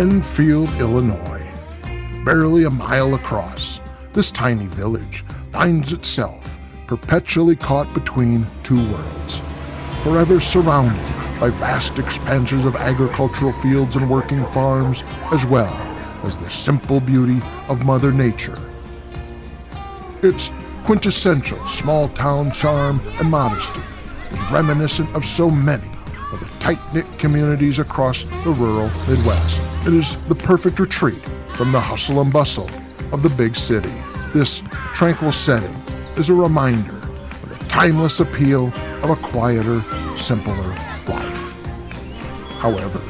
Enfield, Illinois. Barely a mile across, this tiny village finds itself perpetually caught between two worlds, forever surrounded by vast expanses of agricultural fields and working farms, as well as the simple beauty of Mother Nature. Its quintessential small-town charm and modesty is reminiscent of so many of the tight-knit communities across the rural Midwest. It is the perfect retreat from the hustle and bustle of the big city. This tranquil setting is a reminder of the timeless appeal of a quieter, simpler life. However,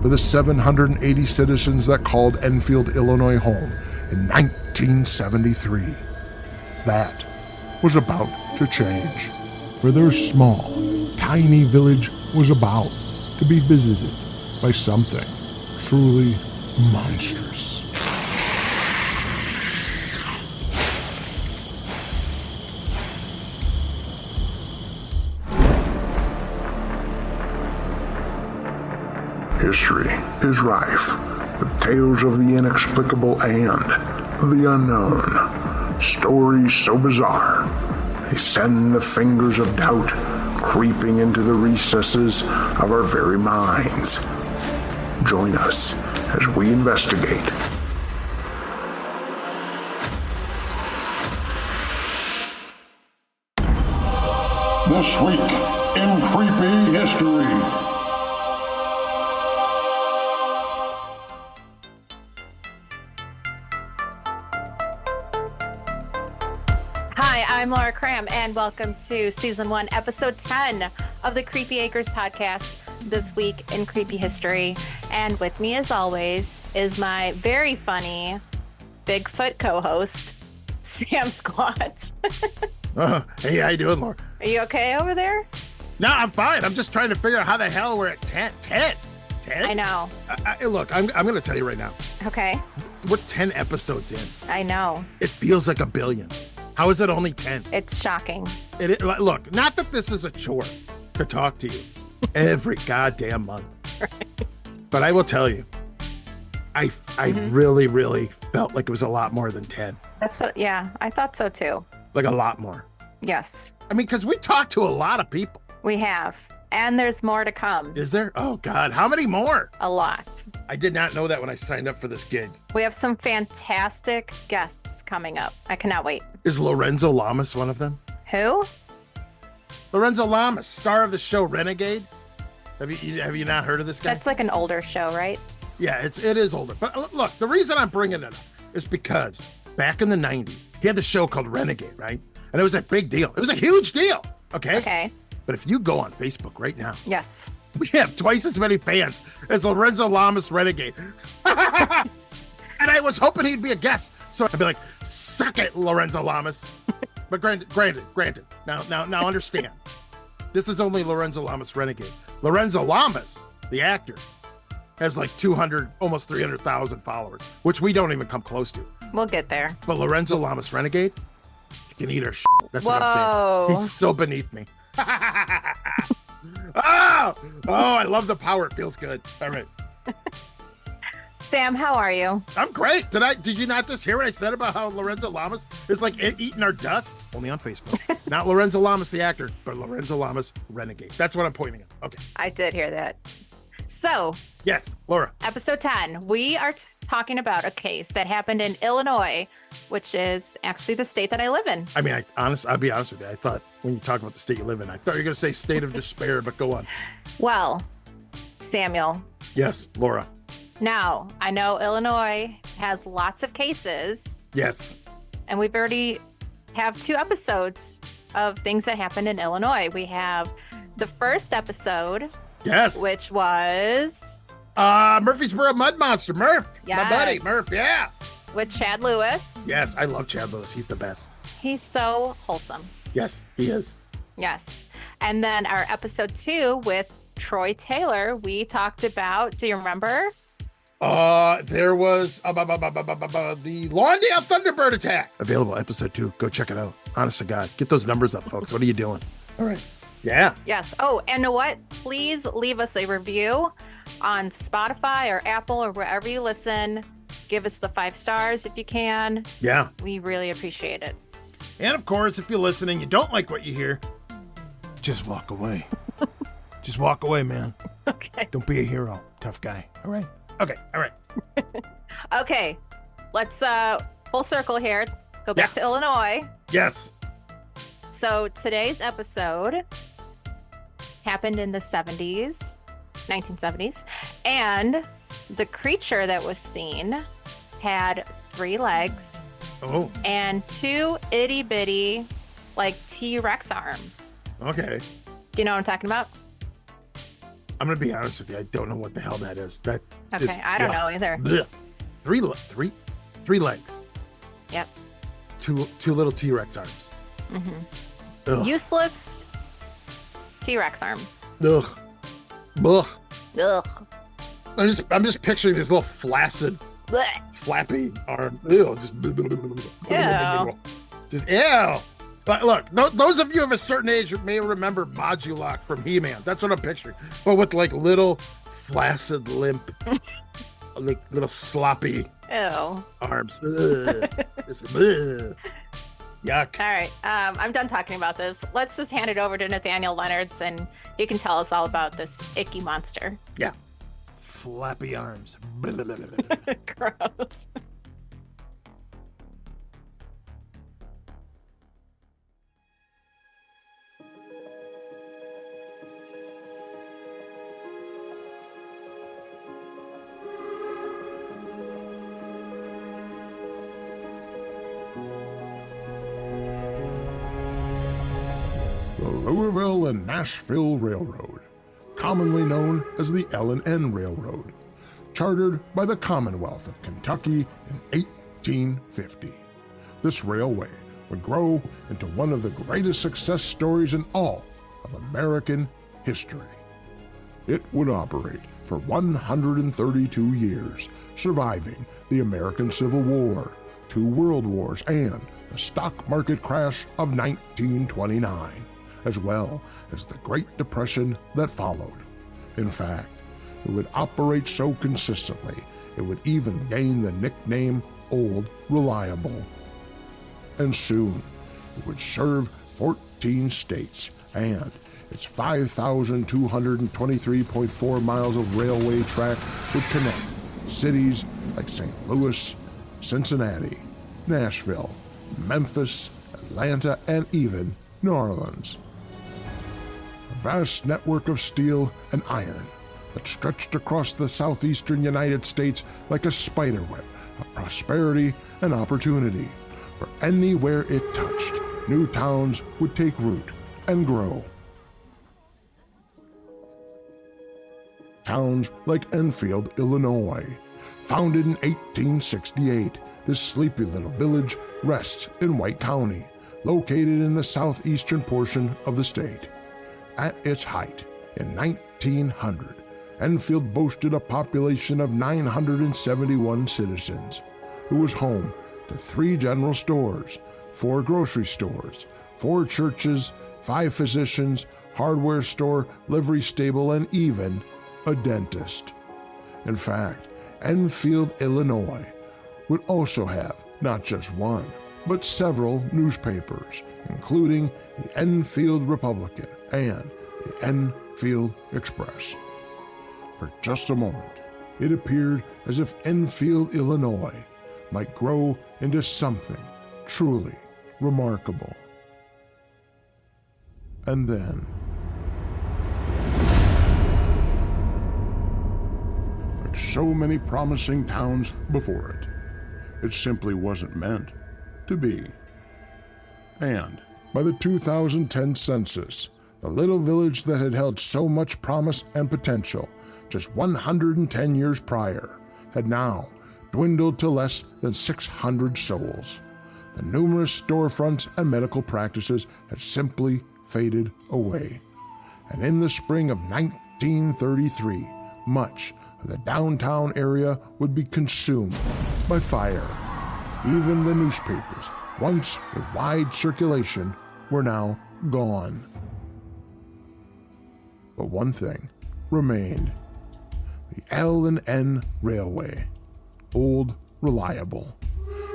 for the 780 citizens that called Enfield, Illinois home in 1973, that was about to change. For their small, tiny village was about to be visited by something truly monstrous. History is rife with tales of the inexplicable and the unknown. Stories so bizarre, they send the fingers of doubt creeping into the recesses of our very minds. Join us as we investigate. This week in Creepy History. I'm Laura Kram, and welcome to Season 1, Episode 10 of the Creepy Acres podcast, this week in Creepy History. And with me, as always, is my very funny Bigfoot co-host, SamSquatch. Hey, how you doing, Laura? Are you okay over there? No, I'm fine. I'm just trying to figure out how the hell we're at 10. 10? I know. Look, I'm going to tell you right now. Okay. We're 10 episodes in. I know. It feels like a billion. How is it only 10? It's shocking. Look, not that this is a chore to talk to you every goddamn month. Right. But I will tell you, I really, really felt like it was a lot more than 10. Yeah, I thought so too. Like a lot more. Yes. I mean, because we talked to a lot of people. We have. And there's more to come. Is there? Oh, God. How many more? A lot. I did not know that when I signed up for this gig. We have some fantastic guests coming up. I cannot wait. Is Lorenzo Lamas one of them? Who? Lorenzo Lamas, star of the show Renegade. Have you not heard of this guy? That's like an older show, right? Yeah, it is older. But look, the reason I'm bringing it up is because back in the 90s, he had the show called Renegade, right? And it was a big deal. It was a huge deal. Okay. But if you go on Facebook right now, yes, we have twice as many fans as Lorenzo Lamas Renegade. And I was hoping he'd be a guest. So I'd be like, suck it, Lorenzo Lamas. But granted. Now understand. This is only Lorenzo Lamas Renegade. Lorenzo Lamas, the actor, has like 200, almost 300,000 followers, which we don't even come close to. We'll get there. But Lorenzo Lamas Renegade, he can eat our shit. That's Whoa. what I'm saying. He's so beneath me. Oh, I love the power. It feels good. All right. Sam, how are you? I'm great. Did you not just hear what I said about how Lorenzo Lamas is like eating our dust? Only on Facebook. Not Lorenzo Lamas, the actor, but Lorenzo Lamas Renegade. That's what I'm pointing at. Okay. I did hear that. So, yes, Laura. Episode 10, we are talking about a case that happened in Illinois, which is actually the state that I live in. I mean, I'll be honest with you. I thought when you talk about the state you live in, I thought you were going to say state of despair, but go on. Well, Samuel. Yes, Laura. Now, I know Illinois has lots of cases. Yes. And we've already have 2 episodes of things that happened in Illinois. We have the first episode. Yes. Which was? Murfreesboro Mud Monster, Murph. Yes. My buddy, Murph, yeah. With Chad Lewis. Yes, I love Chad Lewis. He's the best. He's so wholesome. Yes, he is. Yes. And then our episode 2 with Troy Taylor, we talked about, do you remember? There was the Lawndale Thunderbird attack. Available episode 2. Go check it out. Honest to God. Get those numbers up, folks. What are you doing? All right. Yeah. Yes. Oh, and know what? Please leave us a review on Spotify or Apple or wherever you listen. Give us the 5 stars if you can. Yeah. We really appreciate it. And of course, if you're listening, you don't like what you hear, just walk away. Just walk away, man. Okay. Don't be a hero. Tough guy. All right. Okay. All right. Okay. Let's full circle here. Go back to Illinois. Yes. So today's episode happened in the 1970s, and the creature that was seen had 3 legs and 2 itty bitty like T-Rex arms. Okay. Do you know what I'm talking about? I'm gonna be honest with you. I don't know what the hell that is. That Okay, is, I don't know either. Blech. Three legs. Yep. Two little T-Rex arms. Mm-hmm. Useless T-Rex arms. Ugh. Ugh. Ugh. I'm just picturing this little flaccid, Blech. flappy arm. Ew. Just ew. But look, those of you of a certain age may remember Modulok from He-Man. That's what I'm picturing. But with like little flaccid, limp, like little sloppy arms. Just, yuck. All right. I'm done talking about this. Let's just hand it over to Nathaniel Leonards, and he can tell us all about this icky monster. Yeah. Flappy arms. Gross. The Louisville and Nashville Railroad, commonly known as the L&N Railroad, chartered by the Commonwealth of Kentucky in 1850. This railway would grow into one of the greatest success stories in all of American history. It would operate for 132 years, surviving the American Civil War, 2 World Wars, and the stock market crash of 1929, as well as the Great Depression that followed. In fact, it would operate so consistently, it would even gain the nickname Old Reliable. And soon, it would serve 14 states, and its 5,223.4 miles of railway track would connect cities like St. Louis, Cincinnati, Nashville, Memphis, Atlanta, and even New Orleans. A vast network of steel and iron that stretched across the southeastern United States like a spiderweb of prosperity and opportunity. For anywhere it touched, new towns would take root and grow. Towns like Enfield, Illinois. Founded in 1868, this sleepy little village rests in White County, located in the southeastern portion of the state. At its height, in 1900, Enfield boasted a population of 971 citizens, who was home to 3 general stores, 4 grocery stores, 4 churches, 5 physicians, hardware store, livery stable, and even a dentist. In fact, Enfield, Illinois would also have not just one, but several newspapers, including the Enfield Republican and the Enfield Express. For just a moment, it appeared as if Enfield, Illinois might grow into something truly remarkable. And then, like so many promising towns before it, it simply wasn't meant to be. And by the 2010 census, the little village that had held so much promise and potential just 110 years prior had now dwindled to less than 600 souls. The numerous storefronts and medical practices had simply faded away. And in the spring of 1933, much of the downtown area would be consumed by fire. Even the newspapers, once with wide circulation, were now gone. But one thing remained. The L&N Railway. Old, reliable.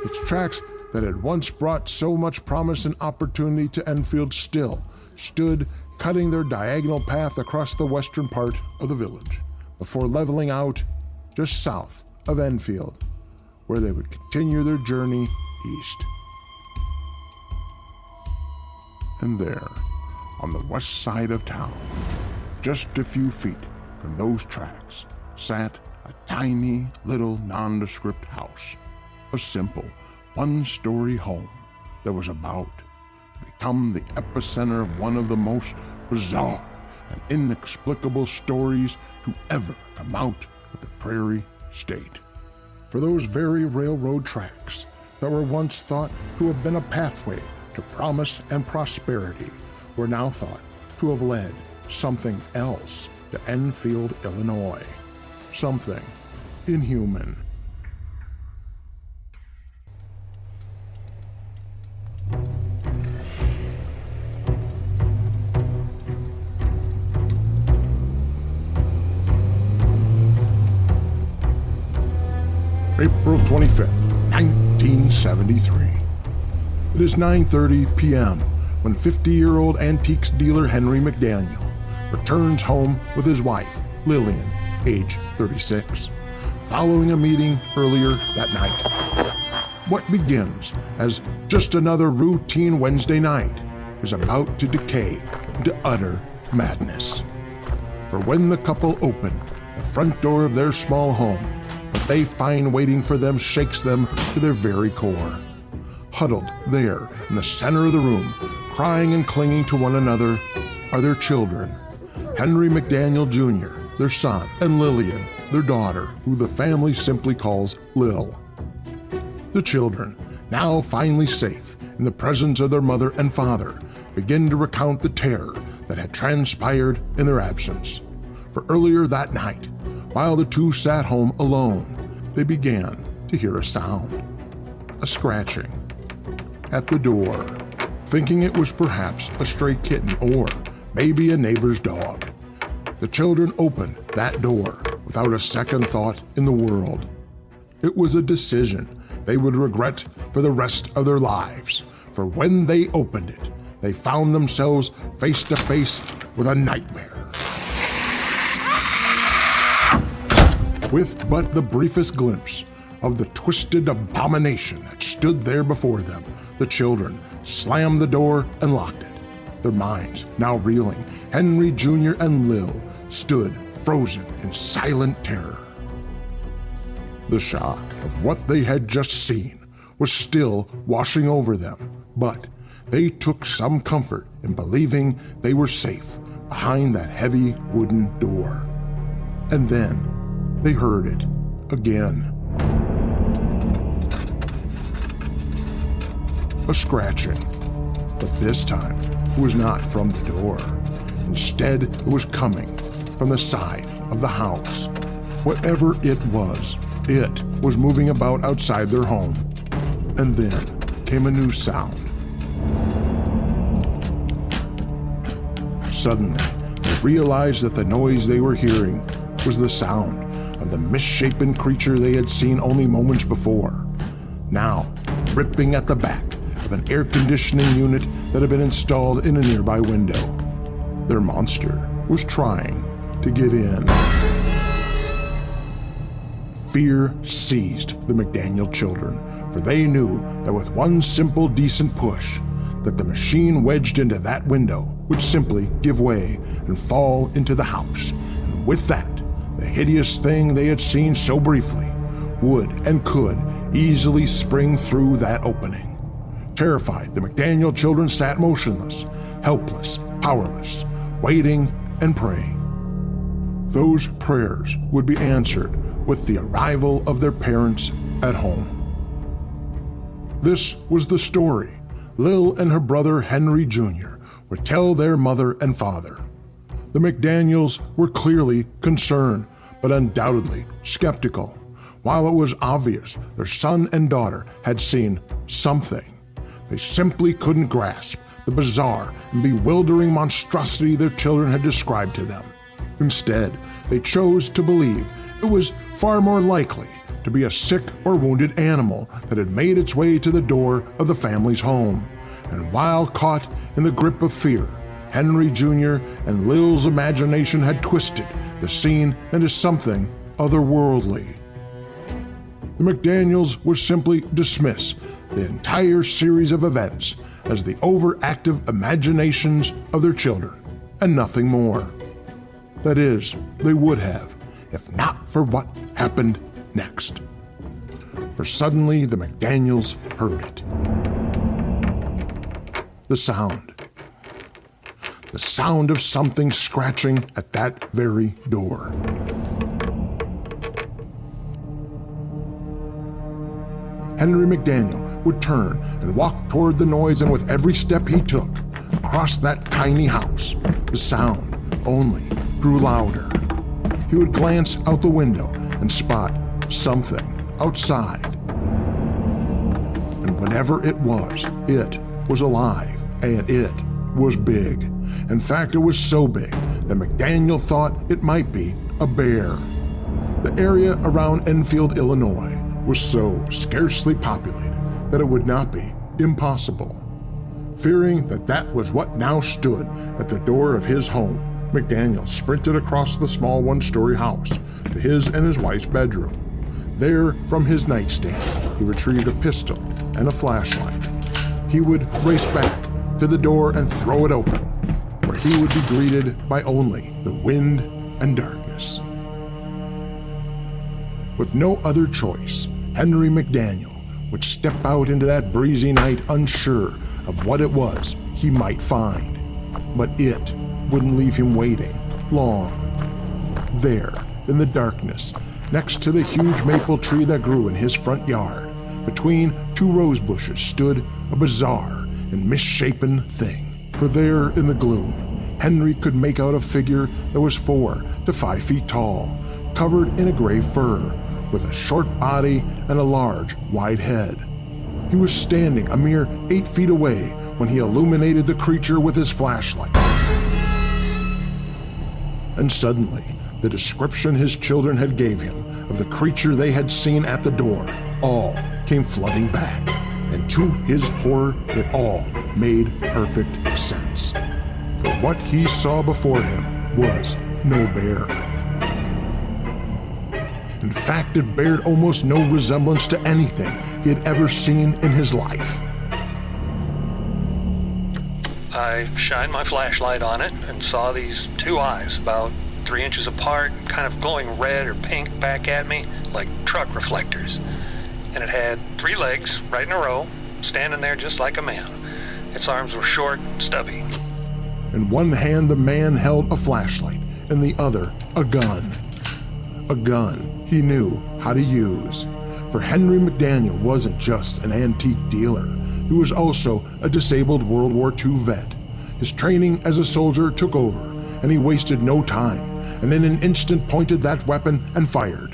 Its tracks that had once brought so much promise and opportunity to Enfield still stood cutting their diagonal path across the western part of the village before leveling out just south of Enfield, where they would continue their journey east. And there, on the west side of town, just a few feet from those tracks, sat a tiny little nondescript house, a simple one-story home that was about to become the epicenter of one of the most bizarre and inexplicable stories to ever come out of the Prairie State. For those very railroad tracks that were once thought to have been a pathway to promise and prosperity were now thought to have led something else to Enfield, Illinois. Something inhuman. April 25th, 1973. It is 9:30 p.m. when 50-year-old antiques dealer Henry McDaniel returns home with his wife, Lillian, age 36, following a meeting earlier that night. What begins as just another routine Wednesday night is about to decay into utter madness. For when the couple open the front door of their small home, what they find waiting for them shakes them to their very core. Huddled there in the center of the room, crying and clinging to one another, are their children, Henry McDaniel Jr., their son, and Lillian, their daughter, who the family simply calls Lil. The children, now finally safe in the presence of their mother and father, begin to recount the terror that had transpired in their absence. For earlier that night, while the two sat home alone, they began to hear a sound, a scratching at the door, thinking it was perhaps a stray kitten or maybe a neighbor's dog. The children opened that door without a second thought in the world. It was a decision they would regret for the rest of their lives, for when they opened it, they found themselves face to face with a nightmare. With but the briefest glimpse of the twisted abomination that stood there before them, the children slammed the door and locked it. Their minds now reeling, Henry Jr. and Lil stood frozen in silent terror. The shock of what they had just seen was still washing over them, but they took some comfort in believing they were safe behind that heavy wooden door. And then they heard it again. A scratching, but this time it was not from the door. Instead, it was coming from the side of the house. Whatever it was moving about outside their home. And then came a new sound. Suddenly, they realized that the noise they were hearing was the sound of the misshapen creature they had seen only moments before, now ripping at the back of an air conditioning unit that had been installed in a nearby window. Their monster was trying to get in. Fear seized the McDaniel children, for they knew that with one simple decent push, that the machine wedged into that window would simply give way and fall into the house, and with that, the hideous thing they had seen so briefly would and could easily spring through that opening. Terrified, the McDaniel children sat motionless, helpless, powerless, waiting and praying. Those prayers would be answered with the arrival of their parents at home. This was the story Lil and her brother Henry Jr. would tell their mother and father. The McDaniels were clearly concerned, but undoubtedly skeptical. While it was obvious their son and daughter had seen something, they simply couldn't grasp the bizarre and bewildering monstrosity their children had described to them. Instead, they chose to believe it was far more likely to be a sick or wounded animal that had made its way to the door of the family's home. And while caught in the grip of fear, Henry Jr. and Lil's imagination had twisted the scene into something otherworldly. The McDaniels would simply dismiss the entire series of events as the overactive imaginations of their children, and nothing more. That is, they would have, if not for what happened next. For suddenly the McDaniels heard it. The sound. The sound of something scratching at that very door. Henry McDaniel would turn and walk toward the noise, and with every step he took across that tiny house, the sound only grew louder. He would glance out the window and spot something outside. And whatever it was alive, and it was big. In fact, it was so big that McDaniel thought it might be a bear. The area around Enfield, Illinois was so scarcely populated that it would not be impossible. Fearing that that was what now stood at the door of his home, McDaniel sprinted across the small one-story house to his and his wife's bedroom. There, from his nightstand, he retrieved a pistol and a flashlight. He would race back to the door and throw it open, where he would be greeted by only the wind and darkness. With no other choice, Henry McDaniel would step out into that breezy night unsure of what it was he might find. But it wouldn't leave him waiting long. There, in the darkness, next to the huge maple tree that grew in his front yard, between two rose bushes stood a bizarre and misshapen thing. For there in the gloom, Henry could make out a figure that was 4 to 5 feet tall, covered in a gray fur, with a short body and a large, wide head. He was standing a mere 8 feet away when he illuminated the creature with his flashlight. And suddenly, the description his children had gave him of the creature they had seen at the door all came flooding back. And to his horror, it all made perfect sense. For what he saw before him was no bear. In fact, it bared almost no resemblance to anything he had ever seen in his life. I shined my flashlight on it and saw these 2 eyes about 3 inches apart, kind of glowing red or pink back at me, like truck reflectors. And it had 3 legs right in a row, standing there just like a man. Its arms were short and stubby. In one hand, the man held a flashlight, in the other, a gun. A gun he knew how to use. For Henry McDaniel wasn't just an antique dealer. He was also a disabled World War II vet. His training as a soldier took over, and he wasted no time, and in an instant pointed that weapon and fired.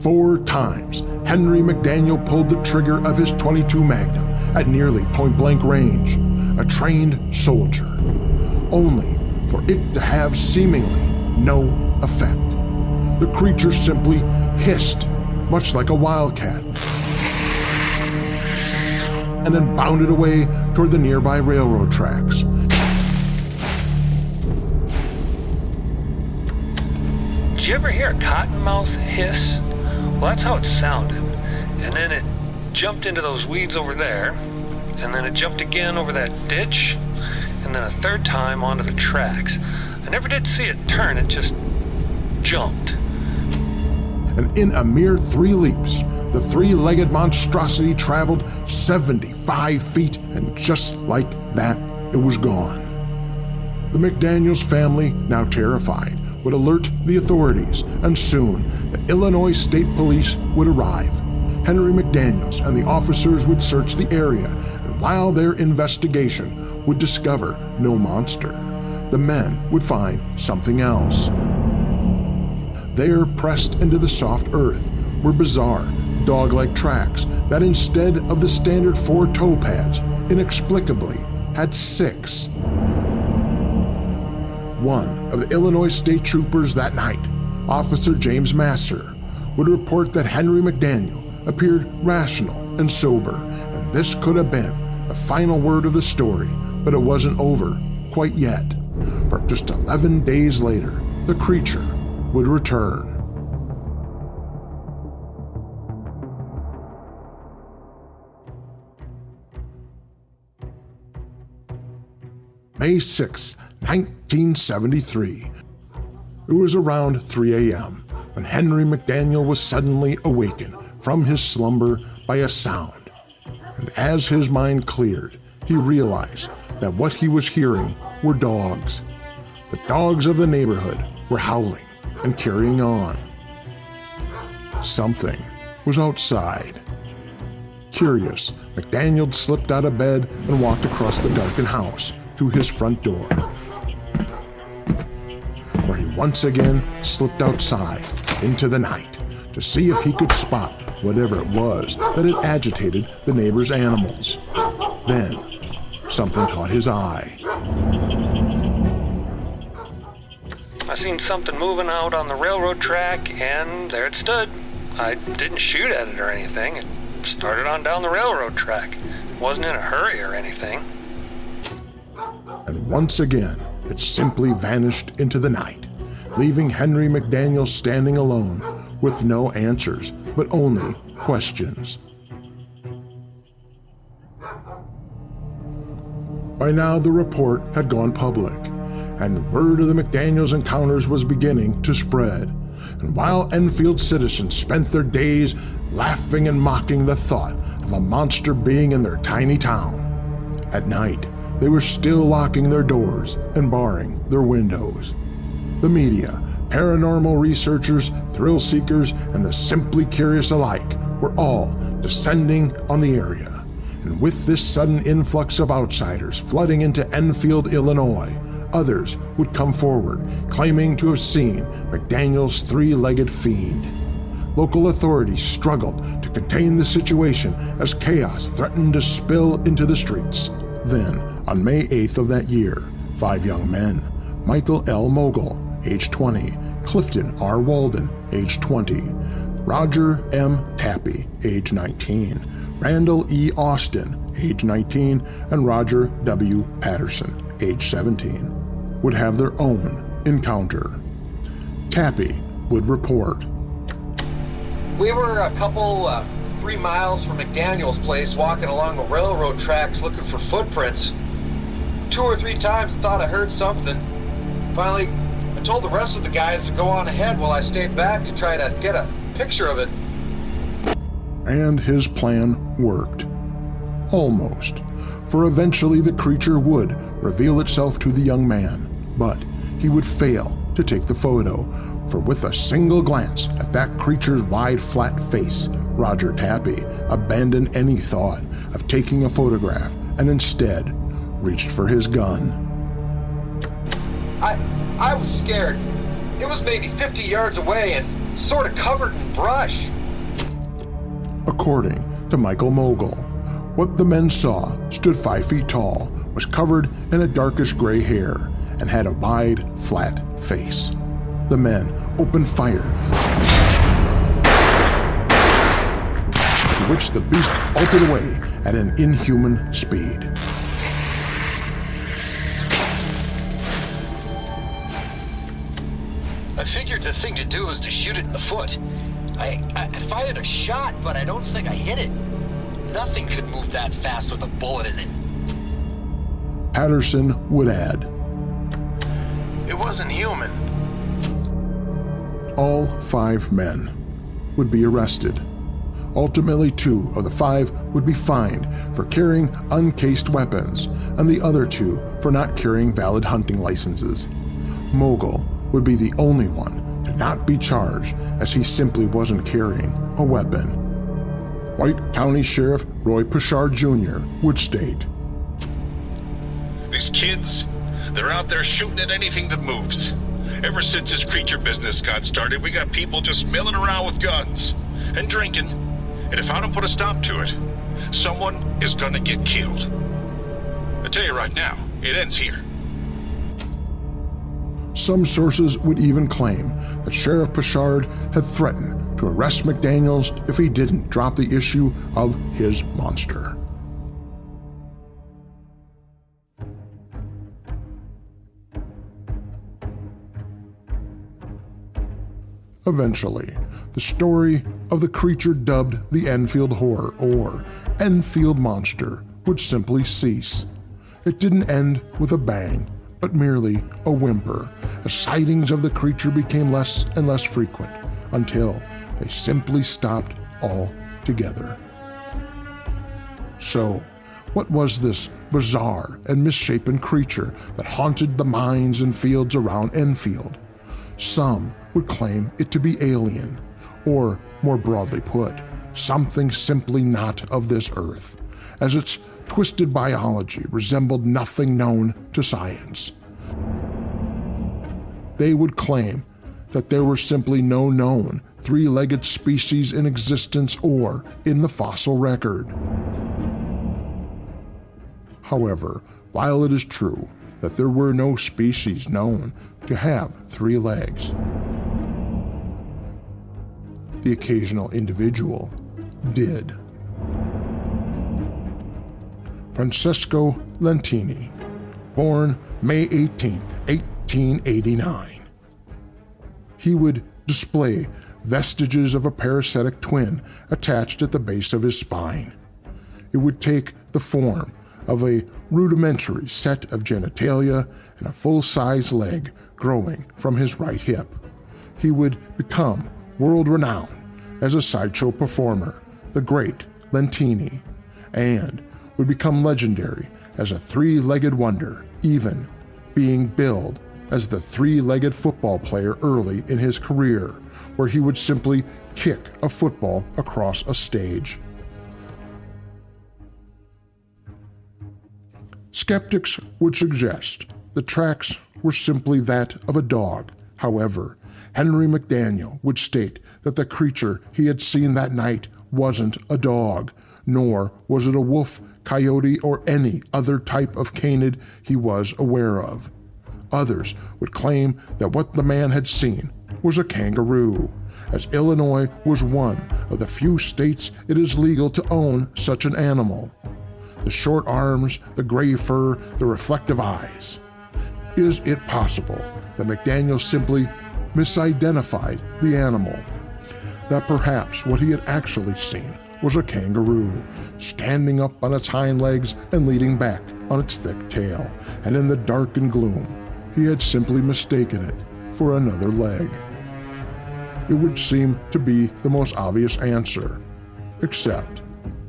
Four times, Henry McDaniel pulled the trigger of his .22 Magnum at nearly point-blank range, a trained soldier, only for it to have seemingly no effect. The creature simply hissed, much like a wildcat, and then bounded away toward the nearby railroad tracks. Did you ever hear a cottonmouth hiss? Well, that's how it sounded. And then it jumped into those weeds over there, and then it jumped again over that ditch, and then a third time onto the tracks. I never did see it turn, it just jumped. And in a mere 3 leaps, the 3-legged monstrosity traveled 75 feet, and just like that, it was gone. The McDaniels family, now terrified, would alert the authorities, and soon the Illinois State Police would arrive. Henry McDaniels and the officers would search the area, and while their investigation would discover no monster, the men would find something else. There, pressed into the soft earth, were bizarre, dog-like tracks that instead of the standard 4 toe pads, inexplicably had 6. One of the Illinois State Troopers that night, Officer James Masser, would report that Henry McDaniel appeared rational and sober, and this could have been the final word of the story, but it wasn't over quite yet. For just 11 days later, the creature would return. May 6, 1973. It was around 3 a.m. when Henry McDaniel was suddenly awakened from his slumber by a sound. And as his mind cleared, he realized that what he was hearing were dogs. The dogs of the neighborhood were howling and carrying on. Something was outside. Curious, McDaniel slipped out of bed and walked across the darkened house to his front door, where he once again slipped outside into the night to see if he could spot whatever it was that had agitated the neighbor's animals. Then, something caught his eye. I seen something moving out on the railroad track, and there it stood. I didn't shoot at it or anything. It started on down the railroad track. Wasn't in a hurry or anything. And once again, it simply vanished into the night, leaving Henry McDaniel standing alone with no answers, but only questions. By now, the report had gone public, and the word of the McDaniels' encounters was beginning to spread. And while Enfield citizens spent their days laughing and mocking the thought of a monster being in their tiny town, at night, they were still locking their doors and barring their windows. The media, paranormal researchers, thrill seekers, and the simply curious alike were all descending on the area. And with this sudden influx of outsiders flooding into Enfield, Illinois, others would come forward, claiming to have seen McDaniel's 3-legged fiend. Local authorities struggled to contain the situation as chaos threatened to spill into the streets. Then, on May 8th of that year, 5 young men, Michael L. Mogul, age 20, Clifton R. Walden, age 20, Roger M. Tappy, age 19, Randall E. Austin, age 19, and Roger W. Patterson, age 17, would have their own encounter. Tappy would report. We were a couple, 3 miles from McDaniel's place, walking along the railroad tracks looking for footprints. 2 or 3 times I thought I heard something. Finally, I told the rest of the guys to go on ahead while I stayed back to try to get a picture of it. And his plan worked. Almost. For eventually the creature would reveal itself to the young man, but he would fail to take the photo, for with a single glance at that creature's wide, flat face, Roger Tappy abandoned any thought of taking a photograph and instead reached for his gun. I was scared. It was maybe 50 yards away and sort of covered in brush. According to Michael Mogul, what the men saw stood 5 feet tall, was covered in a darkish gray hair, and had a wide, flat face. The men opened fire, to which the beast bolted away at an inhuman speed. I figured the thing to do was to shoot it in the foot. I fired a shot, but I don't think I hit it. Nothing could move that fast with a bullet in it. Patterson would add, It wasn't human. all 5 men would be arrested. Ultimately, 2 of the 5 would be fined for carrying uncased weapons, and the other 2 for not carrying valid hunting licenses. Mogul would be the only one to not be charged, as he simply wasn't carrying a weapon. White County Sheriff Roy Pashard Jr. would state, These kids, they're out there shooting at anything that moves. Ever since this creature business got started, we got people just milling around with guns and drinking. And if I don't put a stop to it, someone is gonna get killed. I tell you right now, it ends here. Some sources would even claim that Sheriff Pashard had threatened to arrest McDaniels if he didn't drop the issue of his monster. Eventually, the story of the creature dubbed the Enfield Horror or Enfield Monster would simply cease. It didn't end with a bang, but merely a whimper, as sightings of the creature became less and less frequent until they simply stopped altogether. So, what was this bizarre and misshapen creature that haunted the mines and fields around Enfield? Some would claim it to be alien, or more broadly put, something simply not of this earth, as its twisted biology resembled nothing known to science. They would claim that there were simply no known three-legged species in existence or in the fossil record. However, while it is true that there were no species known to have 3 legs, the occasional individual did. Francesco Lentini, born May 18, 1889. He would display vestiges of a parasitic twin attached at the base of his spine. It would take the form of a rudimentary set of genitalia and a full-size leg growing from his right hip. He would become world-renowned as a sideshow performer, the Great Lentini, and would become legendary as a 3-legged wonder, even being billed as the 3-legged football player early in his career, where he would simply kick a football across a stage. Skeptics would suggest the tracks were simply that of a dog. However, Henry McDaniel would state that the creature he had seen that night wasn't a dog, nor was it a wolf, coyote, or any other type of canid he was aware of. Others would claim that what the man had seen was a kangaroo, as Illinois was one of the few states it is legal to own such an animal. The short arms, the gray fur, the reflective eyes. Is it possible that McDaniel simply misidentified the animal? That perhaps what he had actually seen was a kangaroo, standing up on its hind legs and leaning back on its thick tail, and in the dark and gloom, he had simply mistaken it for another leg. It would seem to be the most obvious answer, except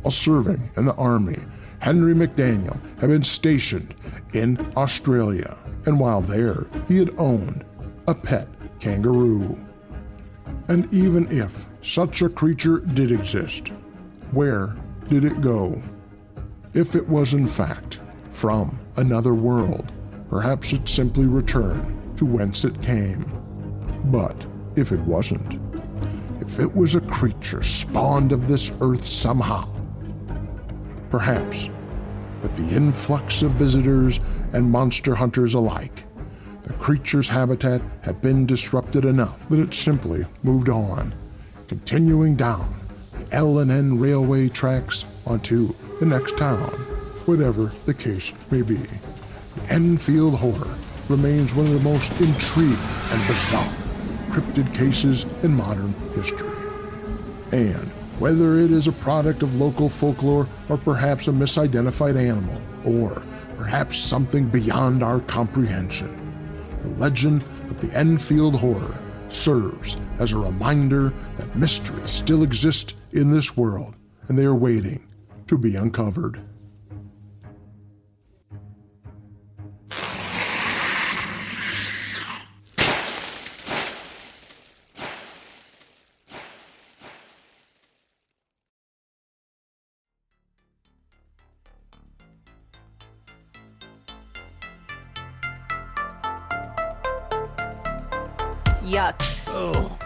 while serving in the Army, Henry McDaniel had been stationed in Australia, and while there, he had owned a pet kangaroo. And even if such a creature did exist, where did it go? If it was in fact from another world, perhaps it simply returned to whence it came. But if it wasn't, if it was a creature spawned of this earth somehow, perhaps with the influx of visitors and monster hunters alike, the creature's habitat had been disrupted enough that it simply moved on, continuing down the L&N railway tracks onto the next town, whatever the case may be. The Enfield Horror remains one of the most intriguing and bizarre cryptid cases in modern history. And whether it is a product of local folklore or perhaps a misidentified animal, or perhaps something beyond our comprehension, the legend of the Enfield Horror serves as a reminder that mysteries still exist in this world, and they are waiting to be uncovered. Yuck. Oh.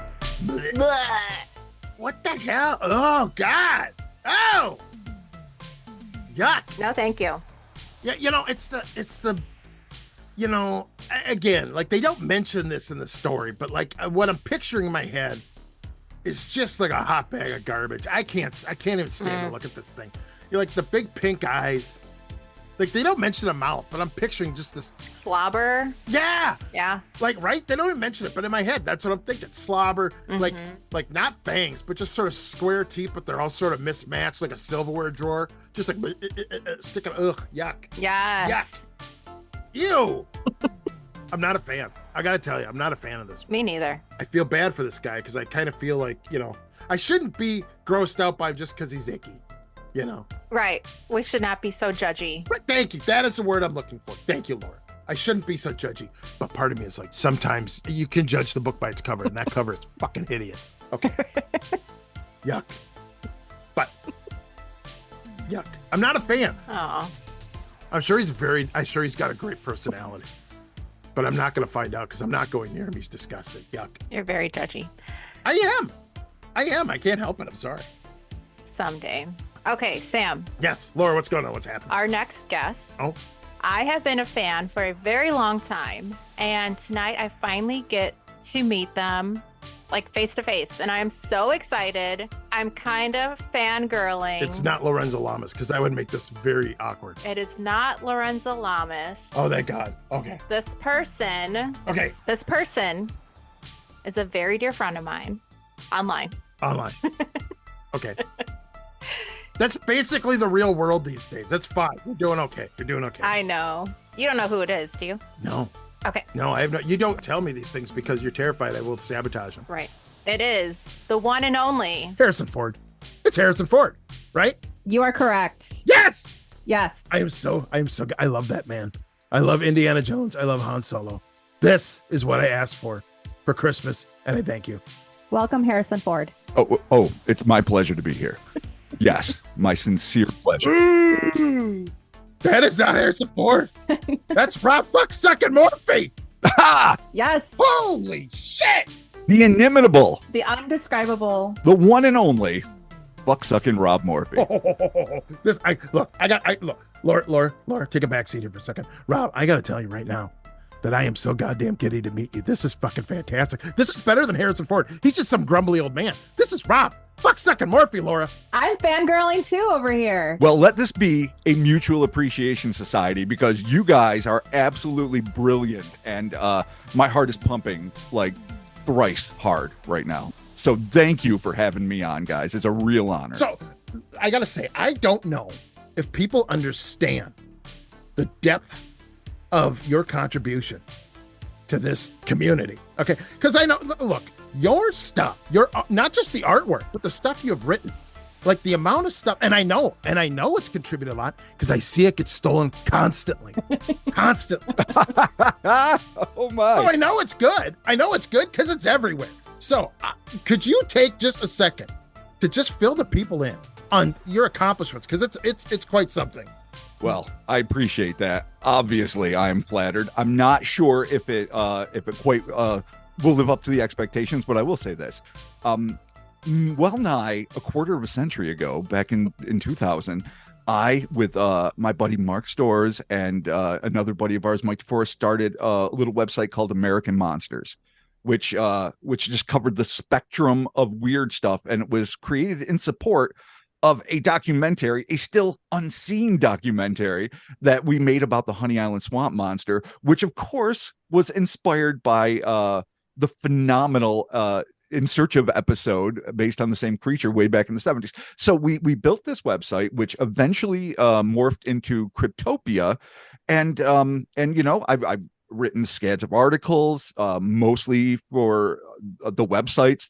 Blech. What the hell? Oh, God. Oh. Yuck. No, thank you. Yeah, it's the, again, like they don't mention this in the story, but like what I'm picturing in my head is just like a hot bag of garbage. I can't even stand to look at this thing. You're like the big pink eyes. Like they don't mention a mouth, but I'm picturing just this slobber. Yeah. Yeah. Like, right? They don't even mention it, but in my head, that's what I'm thinking. Slobber, like not fangs, but just sort of square teeth, but they're all sort of mismatched, like a silverware drawer. Just like sticking, yuck. Yes. Yuck. Ew. I'm not a fan. I gotta tell you, I'm not a fan of this one. Me neither. I feel bad for this guy because I kind of feel like, I shouldn't be grossed out by him just because he's icky. Right. We should not be so judgy. But thank you. That is the word I'm looking for. Thank you, Laura. I shouldn't be so judgy. But part of me is like, sometimes you can judge the book by its cover, and that cover is fucking hideous. Okay. Yuck. But yuck. I'm not a fan. Oh. I'm sure he's got a great personality. But I'm not going to find out because I'm not going near him. He's disgusting. Yuck. You're very judgy. I am. I can't help it. I'm sorry. Someday. Okay, Sam. Yes. Laura, what's going on? What's happening? Our next guest. Oh. I have been a fan for a very long time, and tonight I finally get to meet them like face to face, and I'm so excited. I'm kind of fangirling. It's not Lorenzo Lamas because that would make this very awkward. It is not Lorenzo Lamas. Oh, thank God. Okay. This person is a very dear friend of mine. Online. Okay. That's basically the real world these days. That's fine. You're doing okay. I know. You don't know who it is, do you? No. Okay. No, I have no. You don't tell me these things because you're terrified I will sabotage them. Right. It is the one and only Harrison Ford. It's Harrison Ford, right? You are correct. Yes. Yes. I am so. I love that man. I love Indiana Jones. I love Han Solo. This is what I asked for Christmas, and I thank you. Welcome, Harrison Ford. Oh, it's my pleasure to be here. Yes, my sincere pleasure. That is not Harrison Ford. That's Rob fuck-sucking Morphy. Yes. Holy shit. The inimitable. The undescribable. The one and only fuck-sucking Rob Morphy. Laura, take a back seat here for a second. Rob, I got to tell you right now that I am so goddamn giddy to meet you. This is fucking fantastic. This is better than Harrison Ford. He's just some grumbly old man. This is Rob fuck-sucking Morphy, Laura. I'm fangirling too over here. Well, let this be a mutual appreciation society because you guys are absolutely brilliant. And my heart is pumping like thrice hard right now. So thank you for having me on, guys. It's a real honor. So I got to say, I don't know if people understand the depth of your contribution to this community. Okay. Because I know, look, your stuff, your not just the artwork, but the stuff you have written, like the amount of stuff, and I know it's contributed a lot because I see it get stolen constantly. Oh my. Oh, I know it's good because it's everywhere. So could you take just a second to just fill the people in on your accomplishments? Because it's quite something. Well, I appreciate that. Obviously, I am flattered. I'm not sure if it quite will live up to the expectations, but I will say this. Well nigh a quarter of a century ago, back in 2000, I, with my buddy Mark Storrs and another buddy of ours, Mike DeForest, started a little website called American Monsters, which just covered the spectrum of weird stuff, and it was created in support of a documentary, a still unseen documentary that we made about the Honey Island swamp monster, which of course was inspired by the phenomenal In Search of episode based on the same creature way back in the 70s. So we built this website, which eventually morphed into Cryptopia. And I've written scads of articles, mostly for the websites,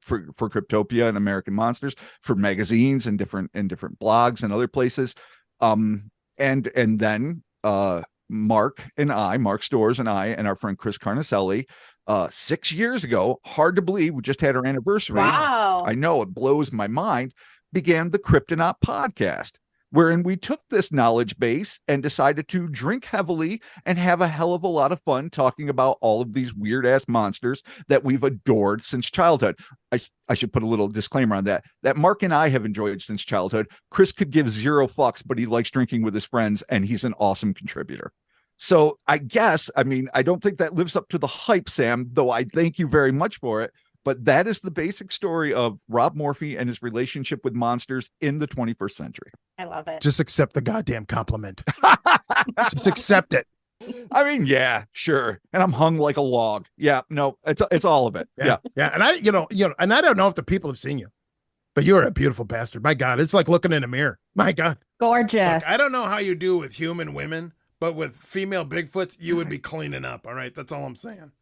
for Cryptopia and American Monsters, for magazines and different blogs and other places. And then Mark Storrs and I and our friend Chris Carnicelli, 6 years ago, hard to believe, we just had our anniversary. Wow. I know, it blows my mind, began the Kryptonaut podcast, wherein we took this knowledge base and decided to drink heavily and have a hell of a lot of fun talking about all of these weird ass monsters that we've adored since childhood. I should put a little disclaimer on that Mark and I have enjoyed since childhood. Chris could give 0 fucks, but he likes drinking with his friends, and he's an awesome contributor. So I guess, I mean, I don't think that lives up to the hype, Sam, though I thank you very much for it. But that is the basic story of Rob Morphy and his relationship with monsters in the 21st century. I love it. Just accept the goddamn compliment. Just accept it. I mean, yeah, sure. And I'm hung like a log. Yeah, no, it's all of it. Yeah. And I, and I don't know if the people have seen you, but you're a beautiful bastard. My God, it's like looking in a mirror. My God. Gorgeous. Look, I don't know how you do with human women, but with female Bigfoots, you would be cleaning up. All right. That's all I'm saying.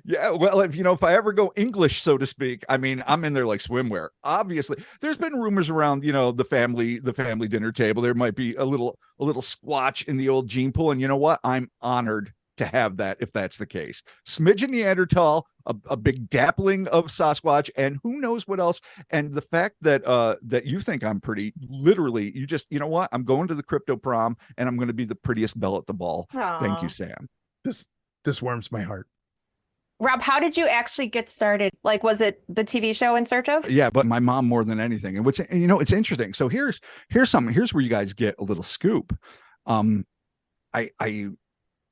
Yeah, well, if I ever go English, so to speak, I mean, I'm in there like swimwear. Obviously, there's been rumors around, the family dinner table. There might be a little Squatch in the old gene pool, and you know what? I'm honored to have that if that's the case. Smidge of Neanderthal, a big dappling of Sasquatch, and who knows what else. And the fact that that you think I'm pretty, literally, you just, you know what? I'm going to the crypto prom, and I'm going to be the prettiest belle at the ball. Aww. Thank you, Sam. This warms my heart. Rob, how did you actually get started? Like, was it the TV show In Search of? Yeah, but my mom more than anything. And it's interesting. So here's where you guys get a little scoop. I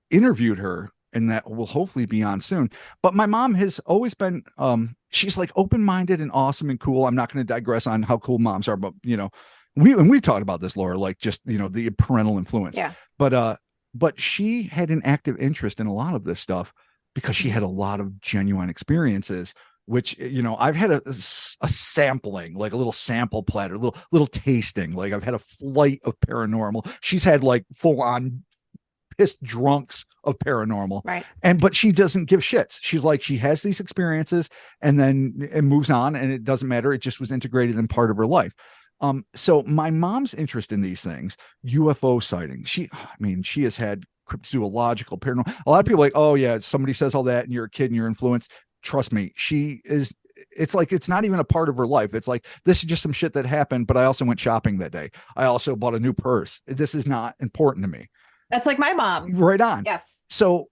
interviewed her, and that will hopefully be on soon. But my mom has always been, she's like open-minded and awesome and cool. I'm not going to digress on how cool moms are, but we've talked about this, Laura, like just, the parental influence. Yeah. But she had an active interest in a lot of this stuff because she had a lot of genuine experiences, which, I've had a sampling, like a little sample platter, little tasting. Like I've had a flight of paranormal. She's had like full on pissed drunks of paranormal. Right. But she doesn't give shits. She's like, she has these experiences and then it moves on, and it doesn't matter. It just was integrated in part of her life. So my mom's interest in these things, UFO sightings, she has had cryptozoological, paranormal. A lot of people are like, oh yeah, somebody says all that and you're a kid and you're influenced. Trust me, it's like, it's not even a part of her life. It's like, this is just some shit that happened, but I also went shopping that day. I also bought a new purse. This is not important to me. That's like my mom. Right on. Yes. So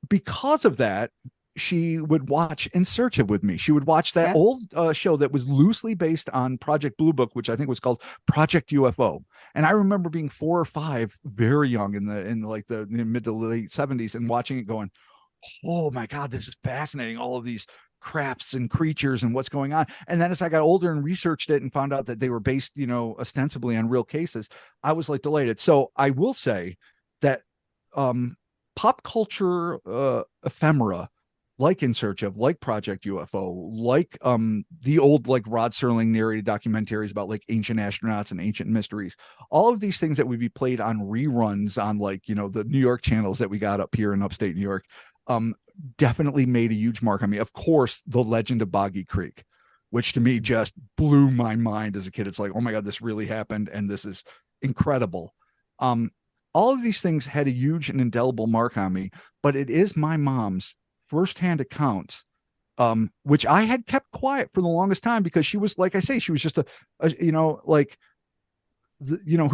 because of that, she would watch In Search of with me. She would watch that old show that was loosely based on Project Blue Book, which I think was called Project UFO. And I remember being 4 or 5, very young in the mid to late 70s, and watching it going, oh my God, this is fascinating. All of these crafts and creatures and what's going on. And then as I got older and researched it and found out that they were based, ostensibly on real cases, I was like delighted. So I will say that pop culture ephemera, like In Search of, like Project UFO, like the old like Rod Serling narrated documentaries about like ancient astronauts and ancient mysteries, all of these things that would be played on reruns on like, the New York channels that we got up here in upstate New York, definitely made a huge mark on me. Of course, The Legend of Boggy Creek, which to me just blew my mind as a kid. It's like, oh my God, this really happened, and this is incredible. All of these things had a huge and indelible mark on me, but it is my mom's firsthand accounts, which I had kept quiet for the longest time because she was, like I say, she was just who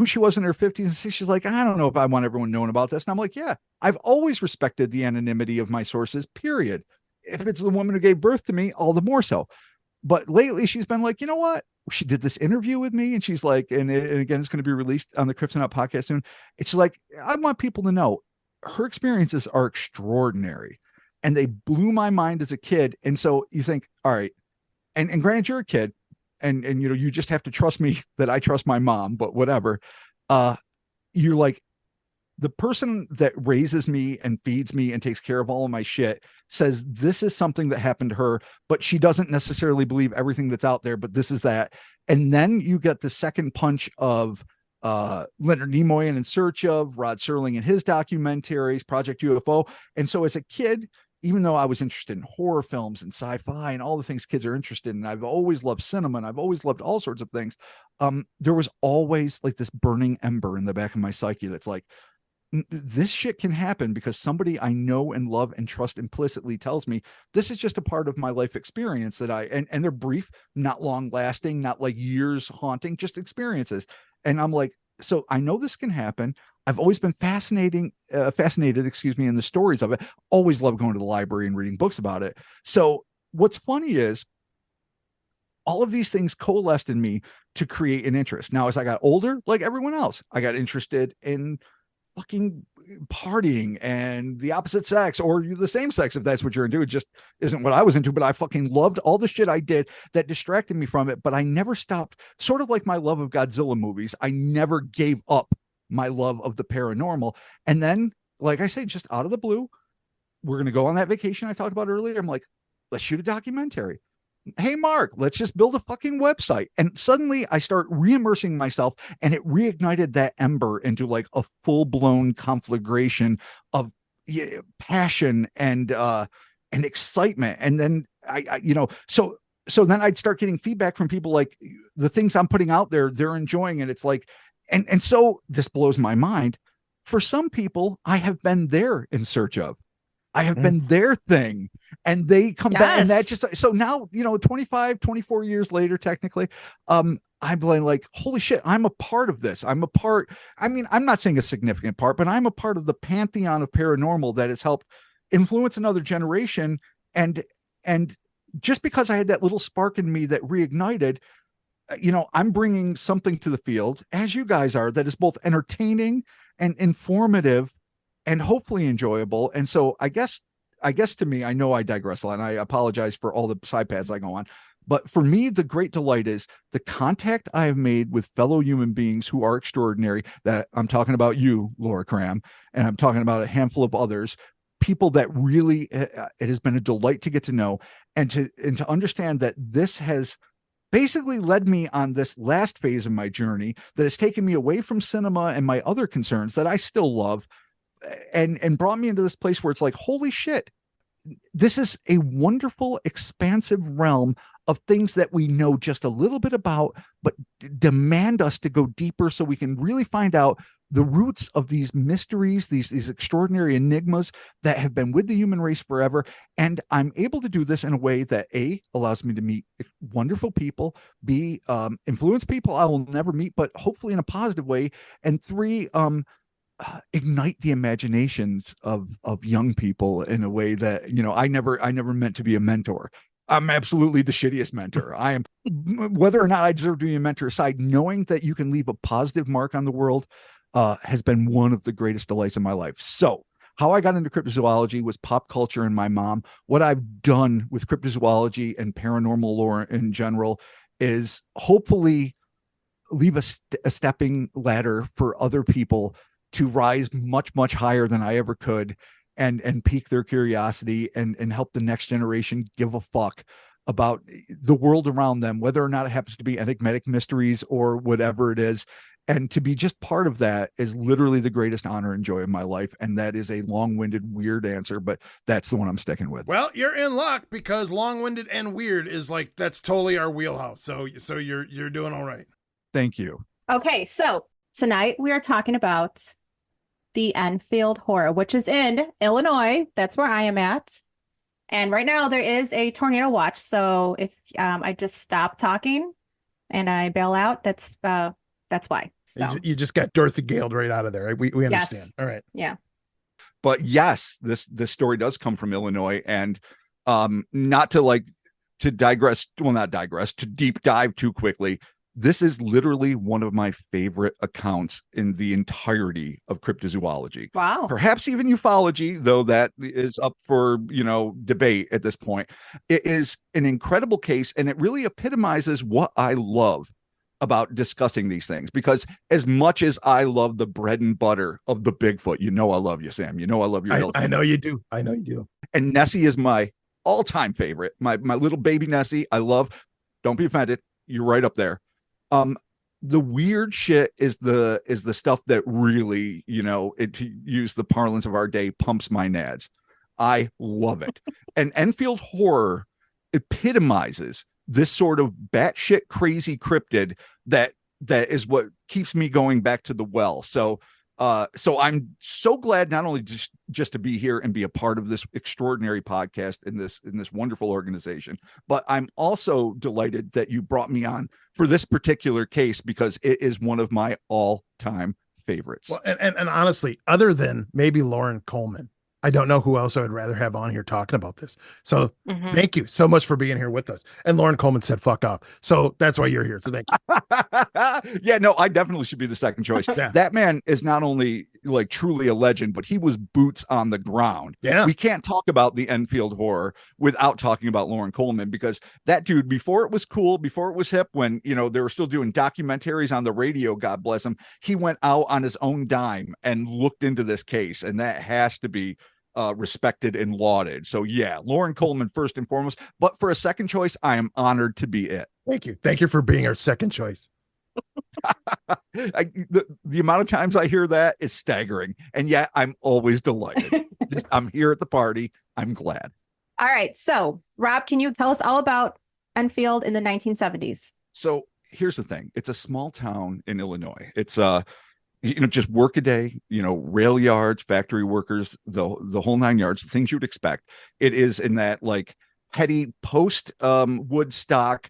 she was in her 50s and 60s. She's like, I don't know if I want everyone knowing about this. And I'm like, yeah, I've always respected the anonymity of my sources, period. If it's the woman who gave birth to me, all the more so. But lately she's been like, you know what? She did this interview with me, and she's like, and again, it's going to be released on the Cryptonaut podcast soon. It's like, I want people to know her experiences are extraordinary, and they blew my mind as a kid. And so you think, all right, and granted, you're a kid, and you just have to trust me that I trust my mom, but whatever. You're like, the person that raises me and feeds me and takes care of all of my shit says this is something that happened to her, but she doesn't necessarily believe everything that's out there, but this is that. And then you get the second punch of Leonard Nimoy and In Search of, Rod Serling and his documentaries, Project UFO. And so as a kid, even though I was interested in horror films and sci-fi and all the things kids are interested in, I've always loved cinema and I've always loved all sorts of things. There was always like this burning ember in the back of my psyche that's like, this shit can happen because somebody I know and love and trust implicitly tells me this is just a part of my life experience that and they're brief, not long lasting, not like years haunting, just experiences. And I'm like, so I know this can happen. I've always been fascinated, in the stories of it. Always loved going to the library and reading books about it. So what's funny is all of these things coalesced in me to create an interest. Now, as I got older, like everyone else, I got interested in fucking partying and the opposite sex or the same sex, if that's what you're into. It just isn't what I was into, but I fucking loved all the shit I did that distracted me from it. But I never stopped, sort of like my love of Godzilla movies. I never gave up my love of the paranormal. And then, like I say, just out of the blue, we're going to go on that vacation I talked about earlier. I'm like, let's shoot a documentary. Hey, Mark, let's just build a fucking website. And suddenly I start re-immersing myself, and it reignited that ember into like a full-blown conflagration of passion and excitement. And then so then I'd start getting feedback from people like the things I'm putting out there, they're enjoying it. It's like, and so this blows my mind. For some people, I have been there in search of. I have been their thing, and they come back, and that just, so now, 25, 24 years later, technically, I'm like, holy shit, I'm a part of this. I'm not saying a significant part, but I'm a part of the pantheon of paranormal that has helped influence another generation. And just because I had that little spark in me that reignited, I'm bringing something to the field, as you guys are, that is both entertaining and informative and hopefully enjoyable. And so I guess to me, I know I digress a lot, and I apologize for all the side paths I go on, but for me, the great delight is the contact I have made with fellow human beings who are extraordinary. That I'm talking about you, Laura Kram, and I'm talking about a handful of others, people that really, it has been a delight to get to know and to understand that this has basically led me on this last phase of my journey that has taken me away from cinema and my other concerns that I still love, and brought me into this place where it's like, holy shit, this is a wonderful, expansive realm of things that we know just a little bit about, but demand us to go deeper so we can really find out the roots of these mysteries, these extraordinary enigmas that have been with the human race forever. And I'm able to do this in a way that A, allows me to meet wonderful people, B, influence people I will never meet, but hopefully in a positive way, and 3, ignite the imaginations of young people in a way that, I never meant to be a mentor. I'm absolutely the shittiest mentor. I am, whether or not I deserve to be a mentor aside, knowing that you can leave a positive mark on the world has been one of the greatest delights in my life. So how I got into cryptozoology was pop culture and my mom. What I've done with cryptozoology and paranormal lore in general is hopefully leave a stepping ladder for other people to rise much, much higher than I ever could, and pique their curiosity and help the next generation give a fuck about the world around them, whether or not it happens to be enigmatic mysteries or whatever it is. And to be just part of that is literally the greatest honor and joy of my life. And that is a long-winded, weird answer, but that's the one I'm sticking with. Well, you're in luck, because long-winded and weird is like, that's totally our wheelhouse. So you're doing all right. Thank you. Okay, so tonight we are talking about the Enfield Horror, which is in Illinois. That's where I am at. And right now there is a tornado watch. So if I just stop talking and I bail out, that's why. So You just got Dorothy Galed right out of there. Right? We understand. Yes. All right. Yeah. But yes, this story does come from Illinois, and not to deep dive too quickly. This is literally one of my favorite accounts in the entirety of cryptozoology. Wow. Perhaps even ufology, though that is up for, debate at this point. It is an incredible case, and it really epitomizes what I love about discussing these things, because as much as I love the bread and butter of the Bigfoot, I love you, Sam. I love your I know you do. I know you do. And Nessie is my all-time favorite. My little baby Nessie, I love. Don't be offended. You're right up there. The weird shit is the stuff that really, to use the parlance of our day, pumps my nads. I love it. And Enfield Horror epitomizes this sort of batshit crazy cryptid that is what keeps me going back to the well. So So I'm so glad not only just to be here and be a part of this extraordinary podcast in this wonderful organization, but I'm also delighted that you brought me on for this particular case because it is one of my all-time favorites. Well, and honestly, other than maybe Lauren Coleman, I don't know who else I would rather have on here talking about this. So thank you so much for being here with us. And Lauren Coleman said, fuck off. So that's why you're here. So thank you. Yeah, no, I definitely should be the second choice. Yeah. That man is not only like truly a legend, but he was boots on the ground. Yeah. We can't talk about the Enfield Horror without talking about Lauren Coleman, because that dude, before it was cool, before it was hip, when, you know, they were still doing documentaries on the radio, God bless him, he went out on his own dime and looked into this case. And that has to be respected and lauded. So yeah, Lauren Coleman first and foremost, but for a second choice, I am honored to be it. Thank you. Thank you for being our second choice. The amount of times I hear that is staggering, and yet I'm always delighted. I'm here at the party. I'm glad. All right. So Rob, can you tell us all about Enfield in the 1970s? So here's the thing. It's a small town in Illinois. It's just work a day, rail yards, factory workers, the whole nine yards, the things you'd expect. It is in that like heady post Woodstock,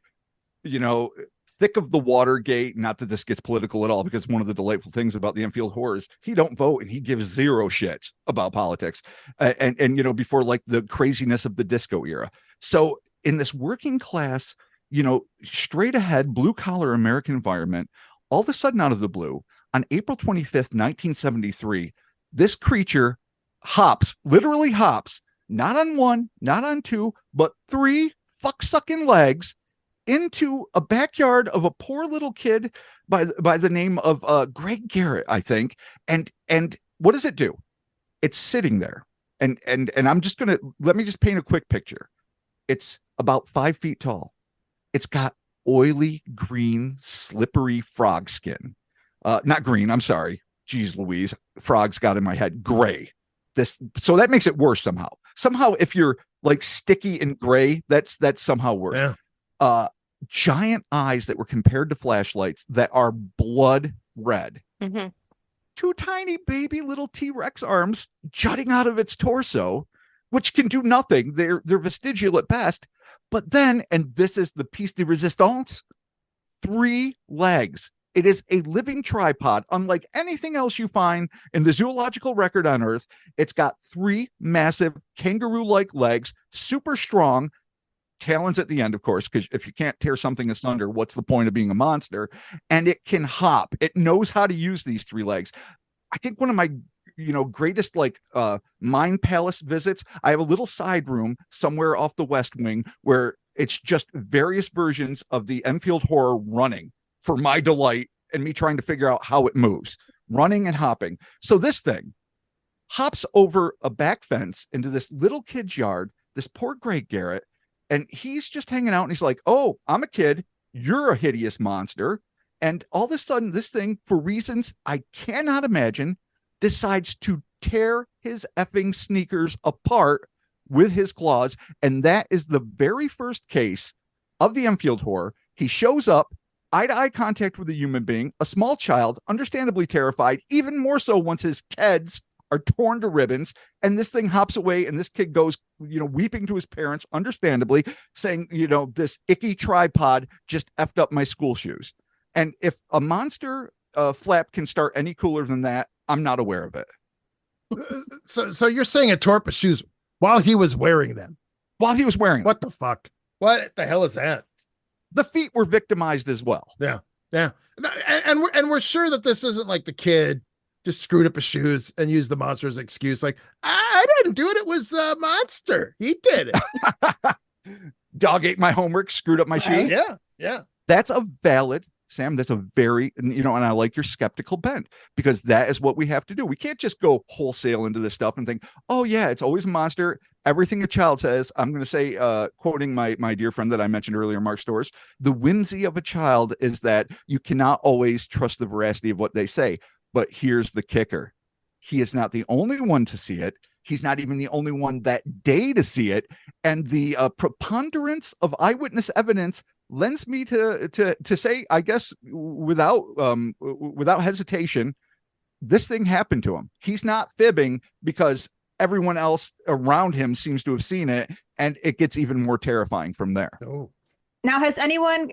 thick of the Watergate. Not that this gets political at all, because one of the delightful things about the Enfield Horror is he don't vote and he gives zero shits about politics. And before like the craziness of the disco era. So in this working class, straight ahead, blue collar American environment, all of a sudden out of the blue, on April 25th, 1973, this creature literally hops, not on one, not on two, but three fuck-sucking legs into a backyard of a poor little kid by the name of Greg Garrett, I think. And what does it do? It's sitting there. And I'm just let me just paint a quick picture. It's about 5 feet tall. It's got oily, green, slippery frog skin. Not green, I'm sorry. Jeez Louise, frogs got in my head. Gray. So that makes it worse somehow. Somehow, if you're like sticky and gray, that's somehow worse. Yeah. Giant eyes that were compared to flashlights that are blood red. Mm-hmm. Two tiny baby little T-Rex arms jutting out of its torso, which can do nothing. They're vestigial at best. But then, and this is the piece de resistance, 3 legs. It is a living tripod, unlike anything else you find in the zoological record on Earth. It's got 3 massive kangaroo-like legs, super strong, talons at the end, of course, because if you can't tear something asunder, what's the point of being a monster? And it can hop. It knows how to use these 3 legs. I think one of my greatest mind palace visits, I have a little side room somewhere off the West Wing where it's just various versions of the Enfield Horror running for my delight and me trying to figure out how it moves, running and hopping. So this thing hops over a back fence into this little kid's yard, this poor Greg Garrett, and he's just hanging out and he's like, oh, I'm a kid. You're a hideous monster. And all of a sudden, this thing, for reasons I cannot imagine, decides to tear his effing sneakers apart with his claws. And that is the very first case of the Enfield Horror. He shows up, eye-to-eye contact with a human being, a small child, understandably terrified, even more so once his keds are torn to ribbons, and this thing hops away, and this kid goes, weeping to his parents, understandably, saying, this icky tripod just effed up my school shoes. And if a monster flap can start any cooler than that, I'm not aware of it. So you're saying it tore up his shoes while he was wearing them? While he was wearing them. What the fuck? What the hell is that? The feet were victimized as well. Yeah. And we're sure that this isn't like the kid just screwed up his shoes and used the monster as an excuse. Like, I didn't do it. It was a monster. He did it. Dog ate my homework, screwed up my shoes. Yeah. That's a valid, Sam. That's a very, and I like your skeptical bent, because that is what we have to do. We can't just go wholesale into this stuff and think, oh yeah, it's always a monster. Everything a child says, I'm going to say, quoting my dear friend that I mentioned earlier, Mark Storrs, the whimsy of a child is that you cannot always trust the veracity of what they say. But here's the kicker. He is not the only one to see it. He's not even the only one that day to see it. And the preponderance of eyewitness evidence lends me to say, I guess, without hesitation, this thing happened to him. He's not fibbing because everyone else around him seems to have seen it, and it gets even more terrifying from there. Oh. Now, has anyone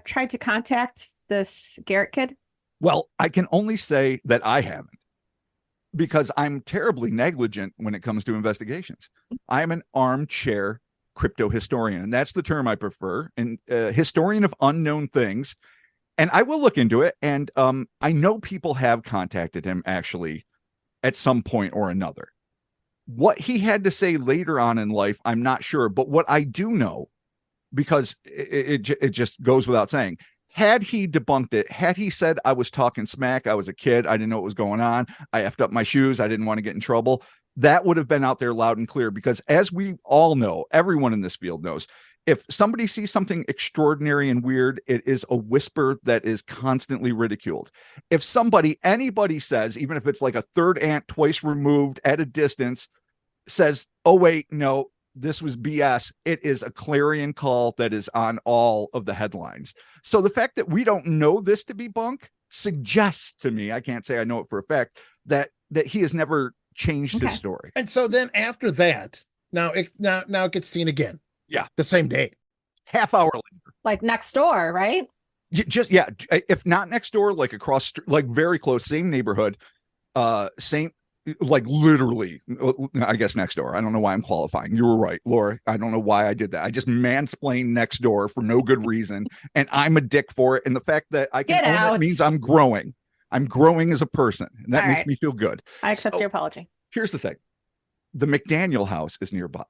tried to contact this Garrett kid? Well, I can only say that I haven't, because I'm terribly negligent when it comes to investigations. I am an armchair crypto historian, and that's the term I prefer, and historian of unknown things. And I will look into it. And I know people have contacted him actually at some point or another. What he had to say later on in life, I'm not sure. But what I do know, because it just goes without saying, had he debunked it, had he said I was talking smack, I was a kid, I didn't know what was going on, I effed up my shoes, I didn't want to get in trouble, that would have been out there loud and clear. Because as we all know, everyone in this field knows, if somebody sees something extraordinary and weird, it is a whisper that is constantly ridiculed. If anybody says, even if it's like a third aunt twice removed at a distance, says, oh, wait, no, this was BS, it is a clarion call that is on all of the headlines. So the fact that we don't know this to be bunk suggests to me, I can't say I know it for a fact, that he has never changed his story. And so then after that, now it gets seen again. Yeah. The same day. Half hour later. Like next door, right? If not next door, like across, like very close, same neighborhood, same, like literally, I guess next door. I don't know why I'm qualifying. You were right, Laura. I don't know why I did that. I just mansplained next door for no good reason, and I'm a dick for it. And the fact that I can own it means I'm growing. I'm growing as a person, and that makes me feel good. I accept your apology. Here's the thing. The McDaniel house is nearby.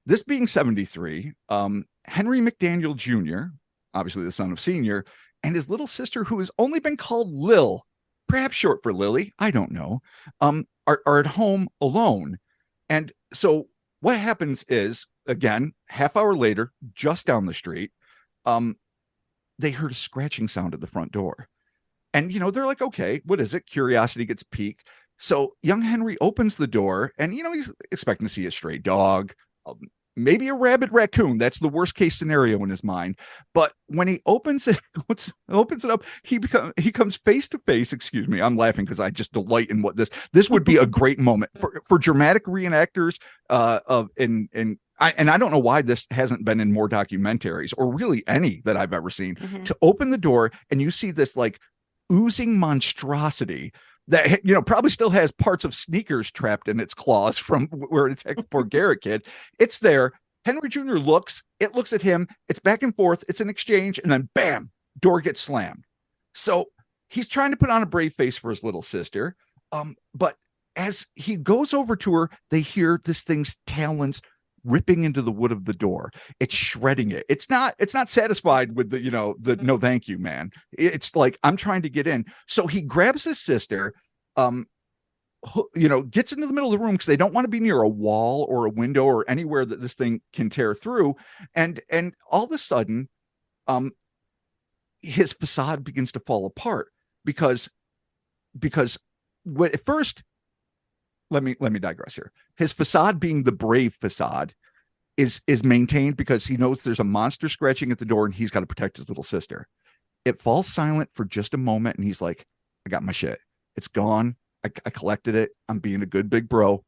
This being 73, Henry McDaniel Jr., obviously the son of Senior, and his little sister, who has only been called Lil, perhaps short for Lily, I don't know, are at home alone. And so what happens is, again, half hour later, just down the street, they heard a scratching sound at the front door. And, they're like, okay, what is it? Curiosity gets piqued. So young Henry opens the door, and, he's expecting to see a stray dog, maybe a rabid raccoon. That's the worst case scenario in his mind. But when he opens it up, he comes face to face. Excuse me, I'm laughing because I just delight in what this would be a great moment for dramatic reenactors and I don't know why this hasn't been in more documentaries, or really any that I've ever seen, to open the door and you see this like oozing monstrosity that, probably still has parts of sneakers trapped in its claws from where it attacked the poor Garrett kid. It's there. Henry Jr. looks at him. It's back and forth. It's an exchange. And then bam, door gets slammed. So he's trying to put on a brave face for his little sister. But as he goes over to her, they hear this thing's talons ripping into the wood of the door. It's shredding it. It's not satisfied with the no thank you, man. It's like, I'm trying to get in. So he grabs his sister, gets into the middle of the room because they don't want to be near a wall or a window or anywhere that this thing can tear through. And all of a sudden, his facade begins to fall apart because when at first, let me digress here. His facade, being the brave facade, is maintained because he knows there's a monster scratching at the door and he's got to protect his little sister. It falls silent for just a moment and he's like, I got my shit. It's gone. I collected it. I'm being a good big bro.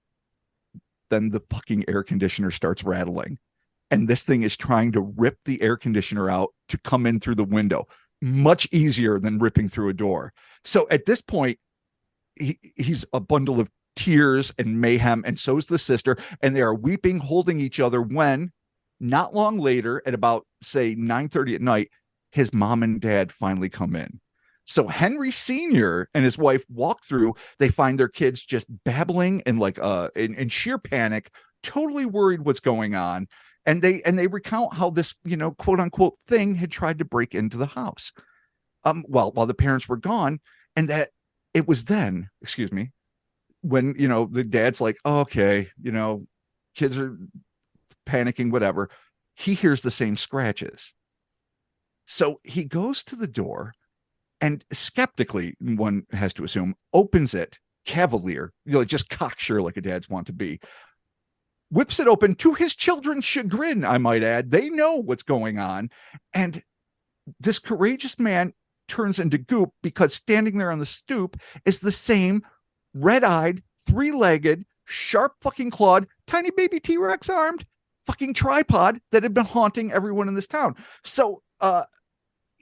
Then the fucking air conditioner starts rattling. And this thing is trying to rip the air conditioner out to come in through the window. Much easier than ripping through a door. So at this point, he's a bundle of tears and mayhem, and so's the sister, and they are weeping, holding each other, when not long later, at about say 9:30 at night, his mom and dad finally come in. So Henry Sr. and his wife walk through. They find their kids just babbling and like in sheer panic, totally worried what's going on, and they recount how this quote unquote thing had tried to break into the house while the parents were gone, and that it was then, excuse me, when the dad's like, oh, okay, kids are panicking, whatever, he hears the same scratches. So he goes to the door and skeptically, one has to assume, opens it, cavalier, just cocksure like a dad's want to be, whips it open to his children's chagrin, I might add. They know what's going on, and this courageous man turns into goop because standing there on the stoop is the same red-eyed, three-legged, sharp fucking clawed, tiny baby T-Rex armed fucking tripod that had been haunting everyone in this town. So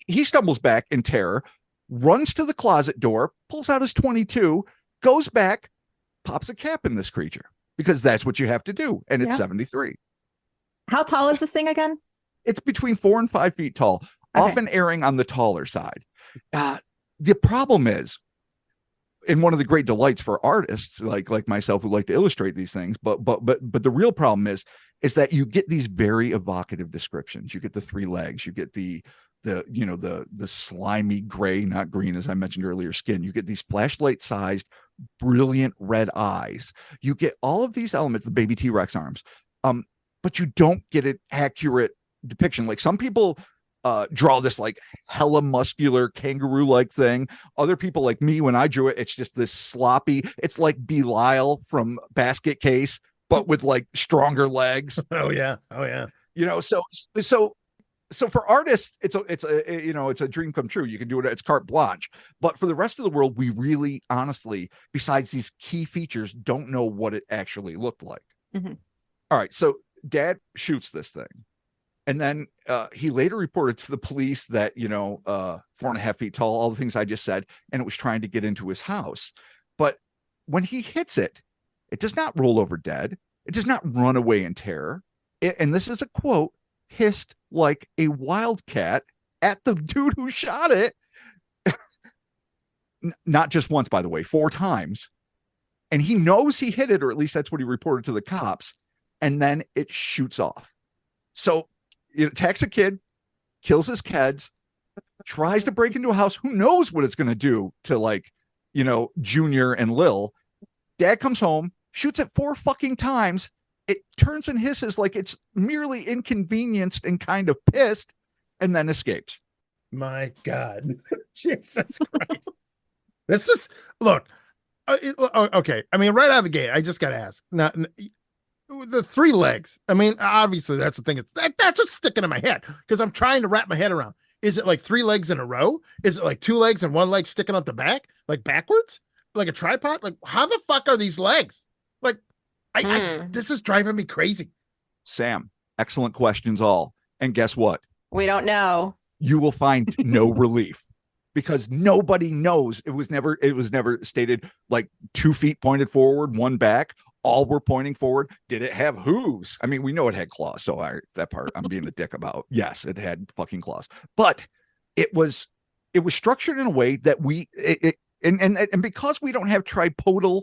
he stumbles back in terror, runs to the closet door, pulls out his 22, goes back, pops a cap in this creature because that's what you have to do. And it's 73. How tall is this thing again? It's between 4 and 5 feet tall, often erring on the taller side. The problem is, and one of the great delights for artists like myself who like to illustrate these things, but the real problem is that you get these very evocative descriptions. You get the 3 legs, you get the slimy gray, not green, as I mentioned earlier, skin. You get these flashlight sized, brilliant red eyes. You get all of these elements, the baby T-Rex arms, but you don't get an accurate depiction. Like some people draw this like hella muscular kangaroo like thing. Other people like me, when I drew it, it's just this sloppy, it's like Belial from Basket Case, but with like stronger legs. Oh yeah. So for artists, it's a dream come true. You can do it. It's carte blanche. But for the rest of the world, we really, honestly, besides these key features, don't know what it actually looked like. Mm-hmm. All right. So Dad shoots this thing. And then he later reported to the police that, 4.5 feet tall, all the things I just said, and it was trying to get into his house. But when he hits it, it does not roll over dead. It does not run away in terror. And this is a quote, hissed like a wildcat at the dude who shot it. Not just once, by the way, 4 times. And he knows he hit it, or at least that's what he reported to the cops. And then it shoots off. So it attacks a kid, kills his kids, tries to break into a house. Who knows what it's going to do to Junior and Lil. Dad comes home, shoots it 4 fucking times. It turns and hisses like it's merely inconvenienced and kind of pissed, and then escapes. My God. Jesus Christ. This is, look, okay. I mean, right out of the gate, I just got to ask. Now, the 3 legs. I mean, obviously, that's the thing. That's what's sticking in my head because I'm trying to wrap my head around. Is it like 3 legs in a row? Is it like 2 legs and 1 leg sticking out the back, like backwards, like a tripod? Like, how the fuck are these legs? Like, this is driving me crazy. Sam, excellent questions all. And guess what? We don't know. You will find no relief because nobody knows. It was never stated like 2 feet pointed forward, 1 back. All were pointing forward. Did it have hooves? I mean, we know it had claws. So that part I'm being a dick about. Yes, it had fucking claws, but it was structured in a way that and because we don't have tripodal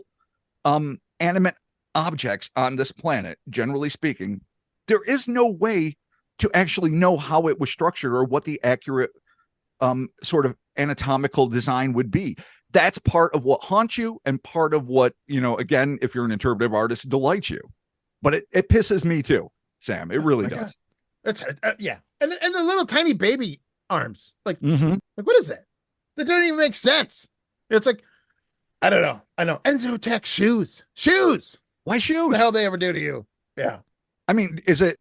animate objects on this planet, generally speaking, there is no way to actually know how it was structured or what the accurate sort of anatomical design would be. That's part of what haunts you and part of what, again, if you're an interpretive artist, delights you. But it pisses me too, Sam. It really does. It's yeah. And the little tiny baby arms, like what is that? That doesn't even make sense. It's like, I don't know. I know. Enzo Tech shoes. Why shoes? What the hell they ever do to you? Yeah. I mean, is it,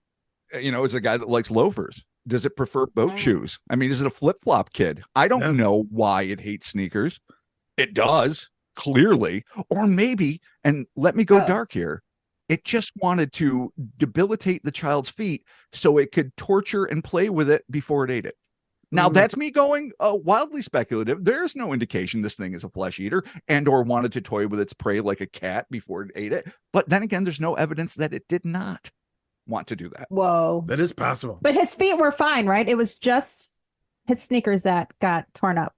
is a guy that likes loafers? Does it prefer boat shoes? I mean, is it a flip-flop kid? I don't know why it hates sneakers. It does, clearly. Or maybe, and let me go dark here, it just wanted to debilitate the child's feet so it could torture and play with it before it ate it. Now, that's me going wildly speculative. There's no indication this thing is a flesh eater and or wanted to toy with its prey like a cat before it ate it. But then again, there's no evidence that it did not want to do that. Whoa. That is possible. But his feet were fine, right? It was just his sneakers that got torn up.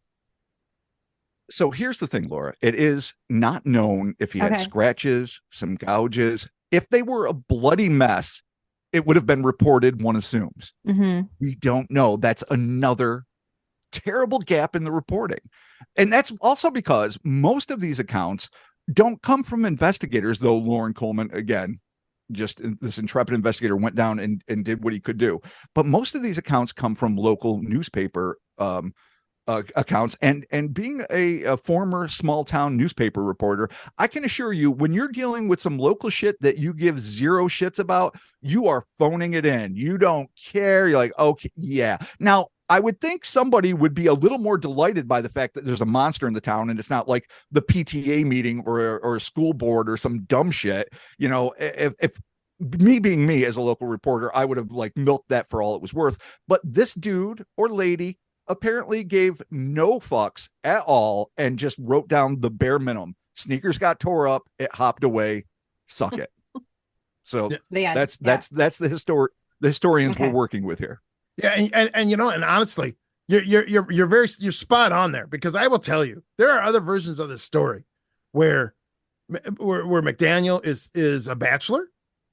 So here's the thing, Laura. It is not known if he had scratches, some gouges. If they were a bloody mess, it would have been reported, one assumes. We don't know. That's another terrible gap in the reporting. And that's also because most of these accounts don't come from investigators, though Lauren Coleman, again, just this intrepid investigator went down and did what he could do. But most of these accounts come from local newspaper accounts. And being a former small town newspaper reporter, I can assure you, when you're dealing with some local shit that you give zero shits about, you are phoning it in. You don't care. You're like, okay, yeah. Now, I would think somebody would be a little more delighted by the fact that there's a monster in the town and it's not like the PTA meeting or a school board or some dumb shit. You know, if me being me as a local reporter, I would have like milked that for all it was worth. But this dude or lady apparently gave no fucks at all and just wrote down the bare minimum. Sneakers got tore up. It hopped away. Suck it. So that's the historians we're working with here. Yeah, and you know, and honestly, you're spot on there, because I will tell you there are other versions of this story where McDaniel is a bachelor.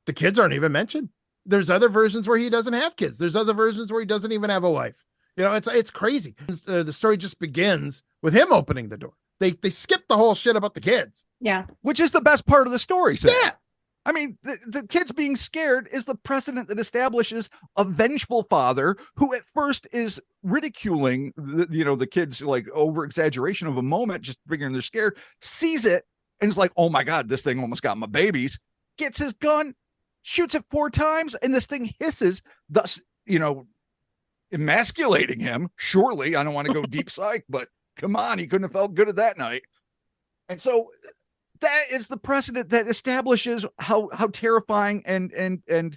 The kids aren't even mentioned. There's other versions where he doesn't have kids. There's other versions where he doesn't even have a wife. You know, it's crazy. The story just begins with him opening the door. They skip the whole shit about the kids. Yeah, which is the best part of the story. Sam. Yeah. I mean, the kids being scared is the precedent that establishes a vengeful father who at first is ridiculing the kids, like over exaggeration of a moment, just figuring they're scared, sees it and is like, oh my God, this thing almost got my babies, gets his gun, shoots it 4 times, and this thing hisses, thus, emasculating him. Surely, I don't want to go deep psych, but come on, he couldn't have felt good at that night. And so that is the precedent that establishes how terrifying and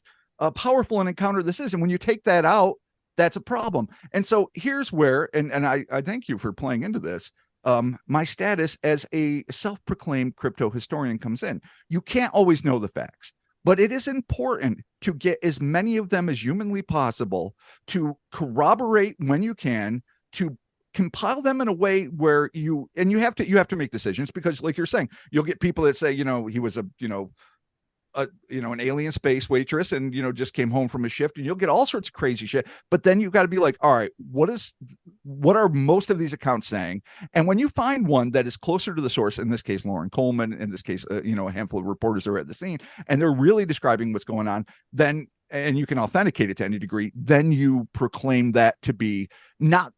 powerful an encounter this is. And when you take that out, that's a problem. And so here's where, and I thank you for playing into this. My status as a self-proclaimed crypto historian comes in. You can't always know the facts, but it is important to get as many of them as humanly possible, to corroborate when you can, to compile them in a way where you have to make decisions, because like you're saying, you'll get people that say, he was an alien space waitress and, just came home from a shift, and you'll get all sorts of crazy shit. But then you've got to be like, all right, what are most of these accounts saying? And when you find one that is closer to the source, in this case, Lauren Coleman, in this case, a handful of reporters are at the scene and they're really describing what's going on, then, and you can authenticate it to any degree, then you proclaim that to be not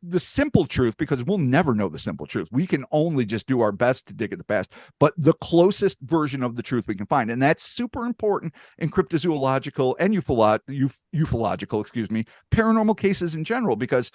the simple truth, because we'll never know the simple truth. We can only just do our best to dig at the past, but the closest version of the truth we can find. And that's super important in cryptozoological and ufological, paranormal cases in general, because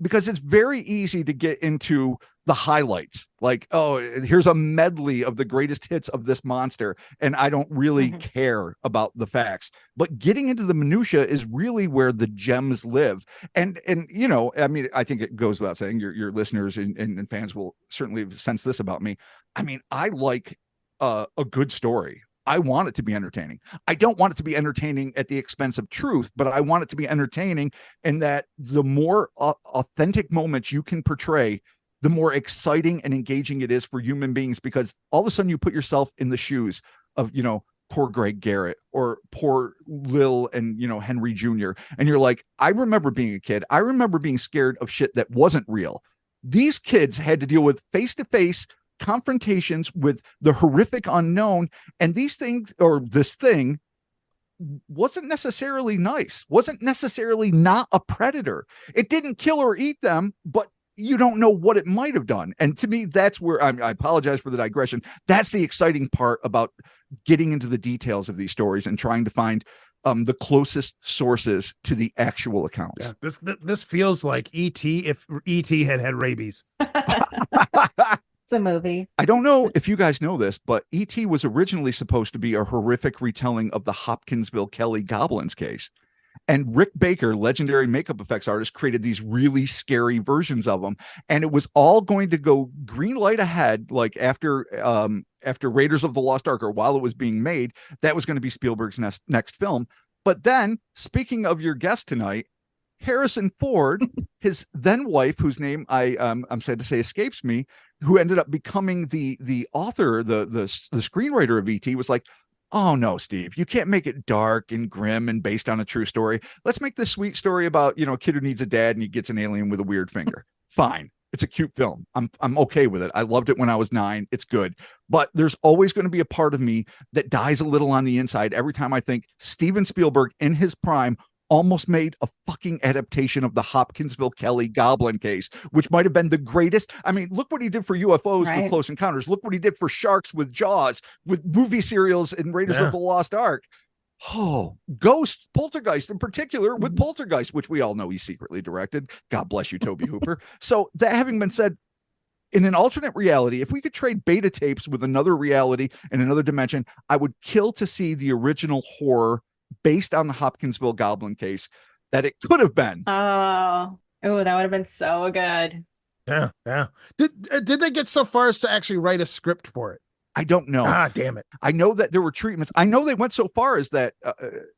it's very easy to get into the highlights, like, oh, here's a medley of the greatest hits of this monster, and I don't really care about the facts. But getting into the minutia is really where the gems live. And I mean, I think it goes without saying, your listeners and fans will certainly sense this about me. I mean, I like a good story. I want it to be entertaining. I don't want it to be entertaining at the expense of truth, but I want it to be entertaining, and that the more authentic moments you can portray, the more exciting and engaging it is for human beings, because all of a sudden you put yourself in the shoes of, poor Greg Garrett or poor Lil and, Henry Jr. And you're like, I remember being a kid. I remember being scared of shit that wasn't real. These kids had to deal with face-to-face confrontations with the horrific unknown, and this thing wasn't necessarily nice, wasn't necessarily not a predator. It didn't kill or eat them, but you don't know what it might have done. And to me, that's where I apologize for the digression. That's the exciting part about getting into the details of these stories and trying to find the closest sources to the actual accounts. Yeah, this feels like E.T. if E.T. had rabies. It's a movie. I don't know if you guys know this, but E.T. was originally supposed to be a horrific retelling of the Hopkinsville Kelly Goblins case. And Rick Baker, legendary makeup effects artist, created these really scary versions of them. And it was all going to go green light ahead, like after Raiders of the Lost Ark, or while it was being made, that was going to be Spielberg's next film. But then, speaking of your guest tonight, Harrison Ford, his then wife, whose name I'm sad to say escapes me, who ended up becoming the author, the screenwriter of E.T., was like, oh no, Steve, you can't make it dark and grim and based on a true story. Let's make this sweet story about, a kid who needs a dad and he gets an alien with a weird finger. Fine. It's a cute film. I'm okay with it. I loved it when I was 9. It's good. But there's always going to be a part of me that dies a little on the inside every time I think Steven Spielberg in his prime almost made a fucking adaptation of the Hopkinsville Kelly Goblin case, which might have been the greatest. I mean, look what he did for UFOs with Close Encounters. Look what he did for sharks with Jaws, with movie serials and Raiders of the Lost Ark. Ghosts, Poltergeist in particular, with Poltergeist, which we all know he secretly directed. God bless you, Toby Hooper. So that having been said, in an alternate reality, if we could trade beta tapes with another reality and another dimension, I would kill to see the original horror based on the Hopkinsville Goblin case that it could have been. Oh, that would have been so good. Yeah. Did they get so far as to actually write a script for it? I don't know. Ah, damn it. I know that there were treatments. I know they went so far as that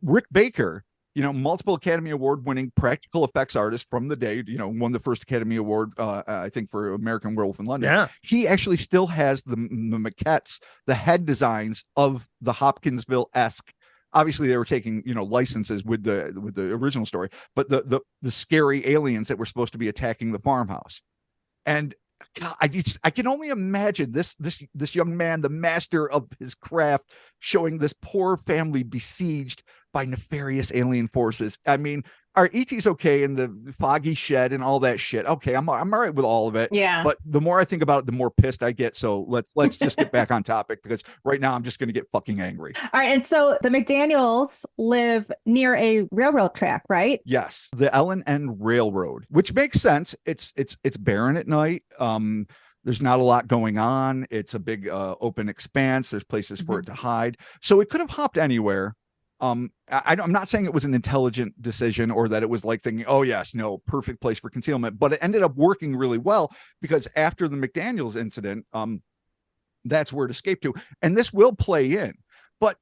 Rick Baker, multiple Academy Award winning practical effects artist from the day, won the first Academy Award, I think, for American Werewolf in London. Yeah. He actually still has the maquettes, the head designs of the Hopkinsville-esque. Obviously, they were taking, licenses with the original story, but the scary aliens that were supposed to be attacking the farmhouse. And God, I can only imagine this young man, the master of his craft, showing this poor family besieged by nefarious alien forces. I mean, our ET's okay in the foggy shed and all that shit. Okay, I'm all right with all of it. Yeah. But the more I think about it, the more pissed I get. So let's just get back on topic, because right now I'm just going to get fucking angry. All right, and so the McDaniels live near a railroad track, right? Yes, the L&N Railroad, which makes sense. It's barren at night. There's not a lot going on. It's a big open expanse. There's places for it to hide. So it could have hopped anywhere. I'm not saying it was an intelligent decision or that it was like thinking, oh yes, no, perfect place for concealment, but it ended up working really well, because after the McDaniels incident, that's where it escaped to. And this will play in, but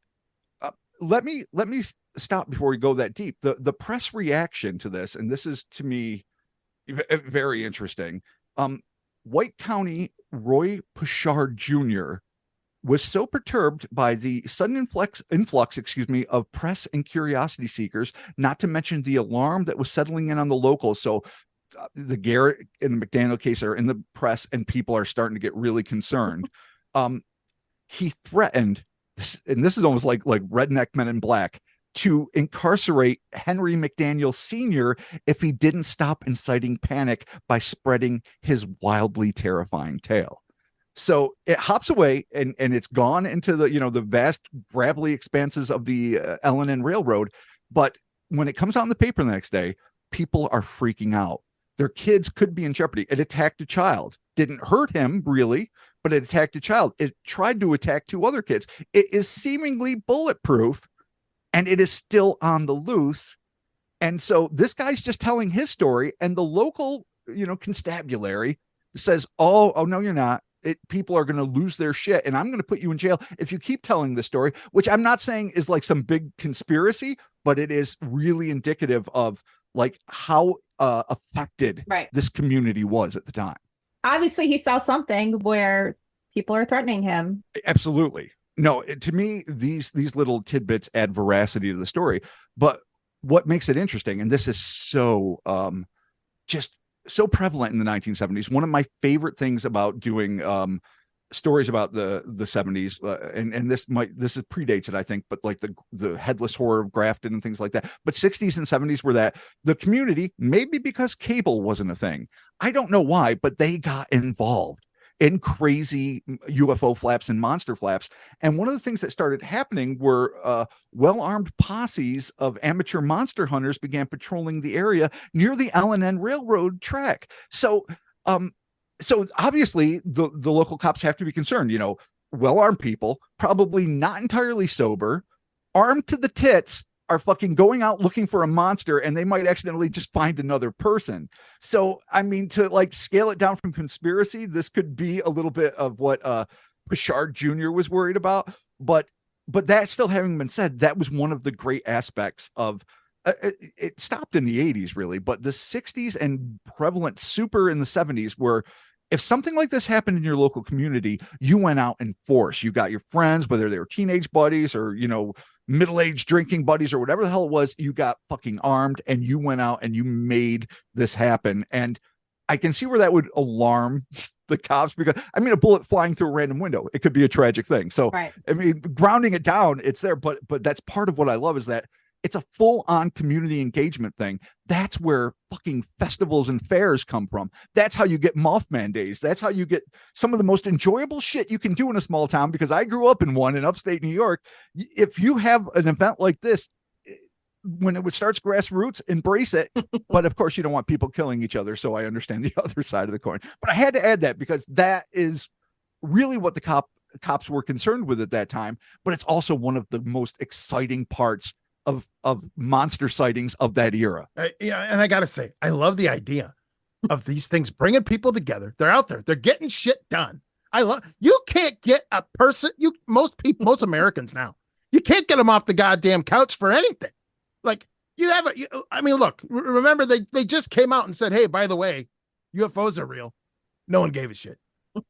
let me stop before we go that deep. The press reaction to this, and this is to me very interesting. White County Roy Pashard Jr. was so perturbed by the sudden influx, of press and curiosity seekers, not to mention the alarm that was settling in on the locals. So the Garrett and the McDaniel case are in the press, and people are starting to get really concerned. He threatened, and this is almost like redneck Men in Black, to incarcerate Henry McDaniel Sr. if he didn't stop inciting panic by spreading his wildly terrifying tale. So it hops away and it's gone into the vast gravelly expanses of the L&N Railroad. But when it comes out in the paper the next day, people are freaking out. Their kids could be in jeopardy. It attacked a child. Didn't hurt him really, but it attacked a child. It tried to attack 2 other kids. It is seemingly bulletproof, and it is still on the loose. And so this guy's just telling his story, and the local, constabulary says, oh no, you're not. People are going to lose their shit, and I'm going to put you in jail if you keep telling this story, which I'm not saying is like some big conspiracy, but it is really indicative of like how affected this community was at the time. Obviously, he saw something where people are threatening him. Absolutely. No, to me, these little tidbits add veracity to the story. But what makes it interesting, and this is so just so prevalent in the 1970s. One of my favorite things about doing stories about the 70s, and this predates it, I think, but like the headless horror of Grafton and things like that. But 60s and 70s were that the community, maybe because cable wasn't a thing, I don't know why, but they got involved in crazy UFO flaps and monster flaps. And one of the things that started happening were well-armed posses of amateur monster hunters began patrolling the area near the L&N Railroad track. So obviously the local cops have to be concerned, well-armed people, probably not entirely sober, armed to the tits, are fucking going out looking for a monster, and they might accidentally just find another person. So, I mean, to like scale it down from conspiracy, this could be a little bit of what Pashard Jr. was worried about. But that still having been said, that was one of the great aspects of it stopped in the 80s, really, but the 60s and prevalent super in the 70s were, if something like this happened in your local community, you went out in force. You got your friends, whether they were teenage buddies or, middle-aged drinking buddies or whatever the hell it was, you got fucking armed and you went out and you made this happen. And I can see where that would alarm the cops, because I mean, a bullet flying through a random window, it could be a tragic thing. So, right. I mean, grounding it down, it's there, but that's part of what I love, is that It's a full-on community engagement thing. That's where fucking festivals and fairs come from. That's how you get Mothman Days. That's how you get some of the most enjoyable shit you can do in a small town, because I grew up in one in upstate New York. If you have an event like this, when it starts grassroots, embrace it. But of course, you don't want people killing each other. So I understand the other side of the coin. But I had to add that because that is really what the cops were concerned with at that time. But it's also one of the most exciting parts of monster sightings of that era. Yeah, and I gotta say, I love the idea of these things bringing people together. They're out there. They're getting shit done. You can't get a person. Most Americans now, you can't get them off the goddamn couch for anything. Like look, remember they just came out and said, hey, by the way, UFOs are real. No one gave a shit.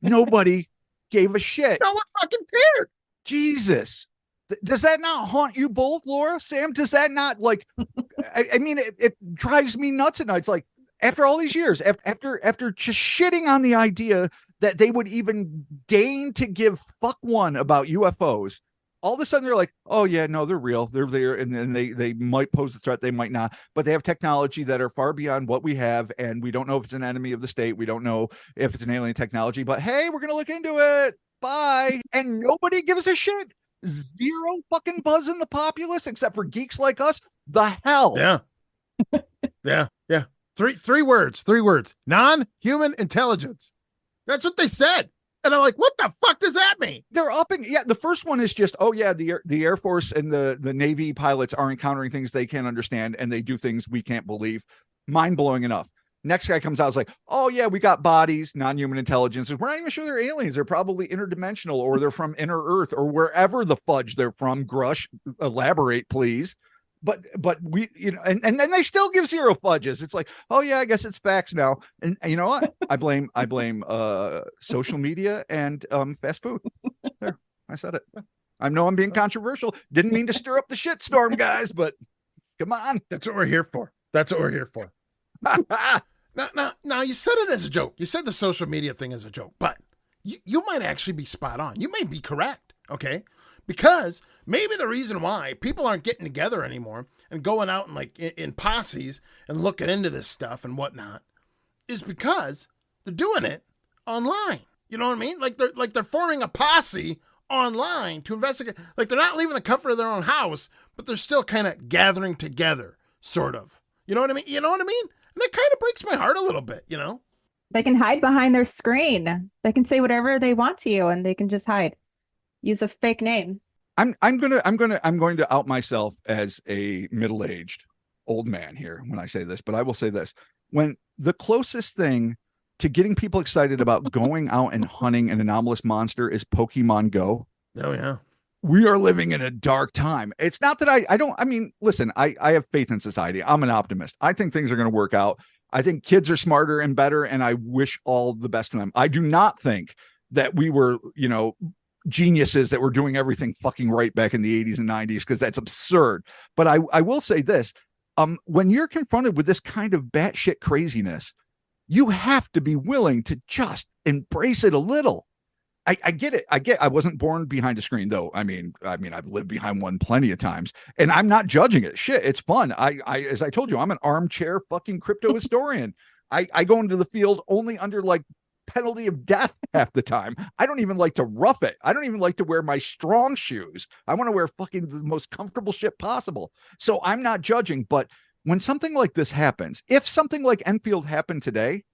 Nobody gave a shit. No one fucking cared. Jesus. Does that not haunt you both, Laura? Sam, does that not, like, I mean, it drives me nuts at night. It's like, after all these years, after just shitting on the idea that they would even deign to give fuck one about UFOs, all of a sudden they're like, oh yeah, no, they're real. They're there. And then they might pose a threat. They might not, but they have technology that are far beyond what we have. And we don't know if it's an enemy of the state. We don't know if it's an alien technology, but hey, we're going to look into it. Bye. And nobody gives a shit. Zero fucking buzz in the populace except for geeks like us. The hell. Yeah. Three words. Non-human intelligence. That's what they said. And I'm like, what the fuck does that mean? They're upping. Yeah. The first one is just, oh yeah, the Air Force and the Navy pilots are encountering things they can't understand and they do things we can't believe. Mind blowing enough. Next guy comes out, is like, oh yeah, we got bodies, non-human intelligence. We're not even sure they're aliens. They're probably interdimensional, or they're from inner Earth, or wherever the fudge they're from. Grush, elaborate, please. But we, and then they still give zero fudges. It's like, oh yeah, I guess it's facts now. And you know what? I blame social media and fast food. There, I said it. I know I'm being controversial. Didn't mean to stir up the shitstorm, guys, but come on. That's what we're here for. Now, you said it as a joke. You said the social media thing as a joke, but you might actually be spot on. You may be correct, okay? Because maybe the reason why people aren't getting together anymore and going out and like in posses and looking into this stuff and whatnot is because they're doing it online. You know what I mean? Like they're forming a posse online to investigate. Like they're not leaving the comfort of their own house, but they're still kind of gathering together, sort of. You know what I mean? And that kind of breaks my heart a little bit, They can hide behind their screen. They can say whatever they want to you, and they can just hide. Use a fake name. I'm going to out myself as a middle-aged old man here when I say this, but I will say this. When the closest thing to getting people excited about going out and hunting an anomalous monster is Pokemon Go. Oh yeah. We are living in a dark time. It's not that I mean, listen, I have faith in society. I'm an optimist. I think things are going to work out. I think kids are smarter and better, and I wish all the best to them. I do not think that we were, geniuses that were doing everything fucking right back in the 80s and 90s, because that's absurd. But I will say this. When you're confronted with this kind of batshit craziness, you have to be willing to just embrace it a little. I get it. I wasn't born behind a screen, though. I mean, I've lived behind one plenty of times, and I'm not judging it. Shit, it's fun. As I told you, I'm an armchair fucking crypto historian. I go into the field only under like penalty of death half the time. I don't even like to rough it. I don't even like to wear my strong shoes. I want to wear fucking the most comfortable shit possible. So I'm not judging, but when something like this happens, if something like Enfield happened today,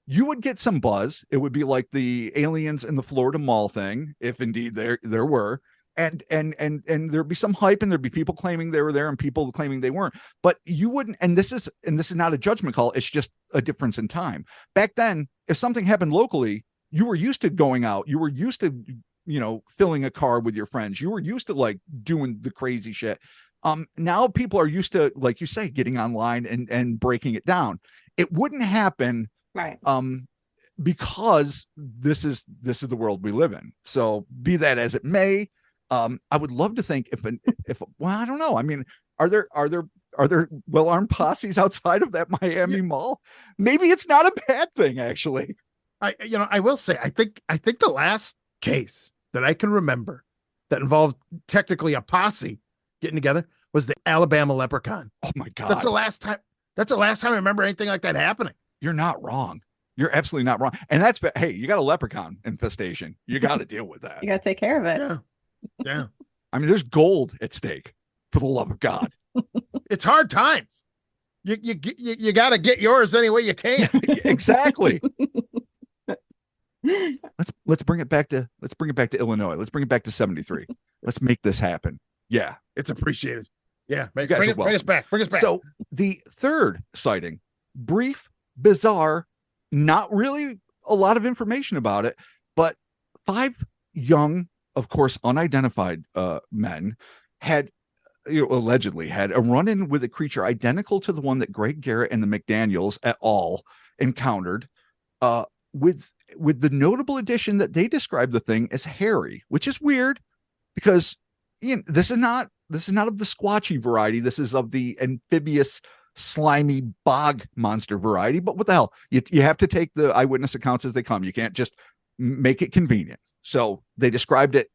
you would get some buzz. It would be like the aliens in the Florida Mall thing, if indeed there were, and there'd be some hype, and there'd be people claiming they were there and people claiming they weren't. But you wouldn't. And this is not a judgment call. It's just a difference in time. Back then, if something happened locally, you were used to going out. You were used to, filling a car with your friends. You were used to like doing the crazy shit. Now people are used to, like you say, getting online and breaking it down. It wouldn't happen. Right. Because this is the world we live in. So be that as it may, I would love to think if I don't know. I mean, are there well-armed posses outside of that Miami mall? Maybe it's not a bad thing, actually. I will say, I think the last case that I can remember that involved technically a posse getting together was the Alabama leprechaun. Oh my God. That's the last time I remember anything like that happening. You're not wrong. You're absolutely not wrong. And that's, hey, you got a leprechaun infestation. You got to deal with that. You got to take care of it. Yeah. Yeah. I mean, there's gold at stake, for the love of God. It's hard times. You got to get yours any way you can. Exactly. Let's bring it back to Illinois. Let's bring it back to 73. Let's make this happen. Yeah. It's appreciated. Yeah. Bring us back. So the third sighting, brief, bizarre, not really a lot of information about it, but 5 young, of course, unidentified men had allegedly had a run-in with a creature identical to the one that Greg Garrett and the McDaniels et al. Encountered, with the notable addition that they described the thing as hairy, which is weird because this is not of the squatchy variety. This is of the amphibious, slimy bog monster variety. But what the hell? You have to take the eyewitness accounts as they come. You can't just make it convenient. So they described it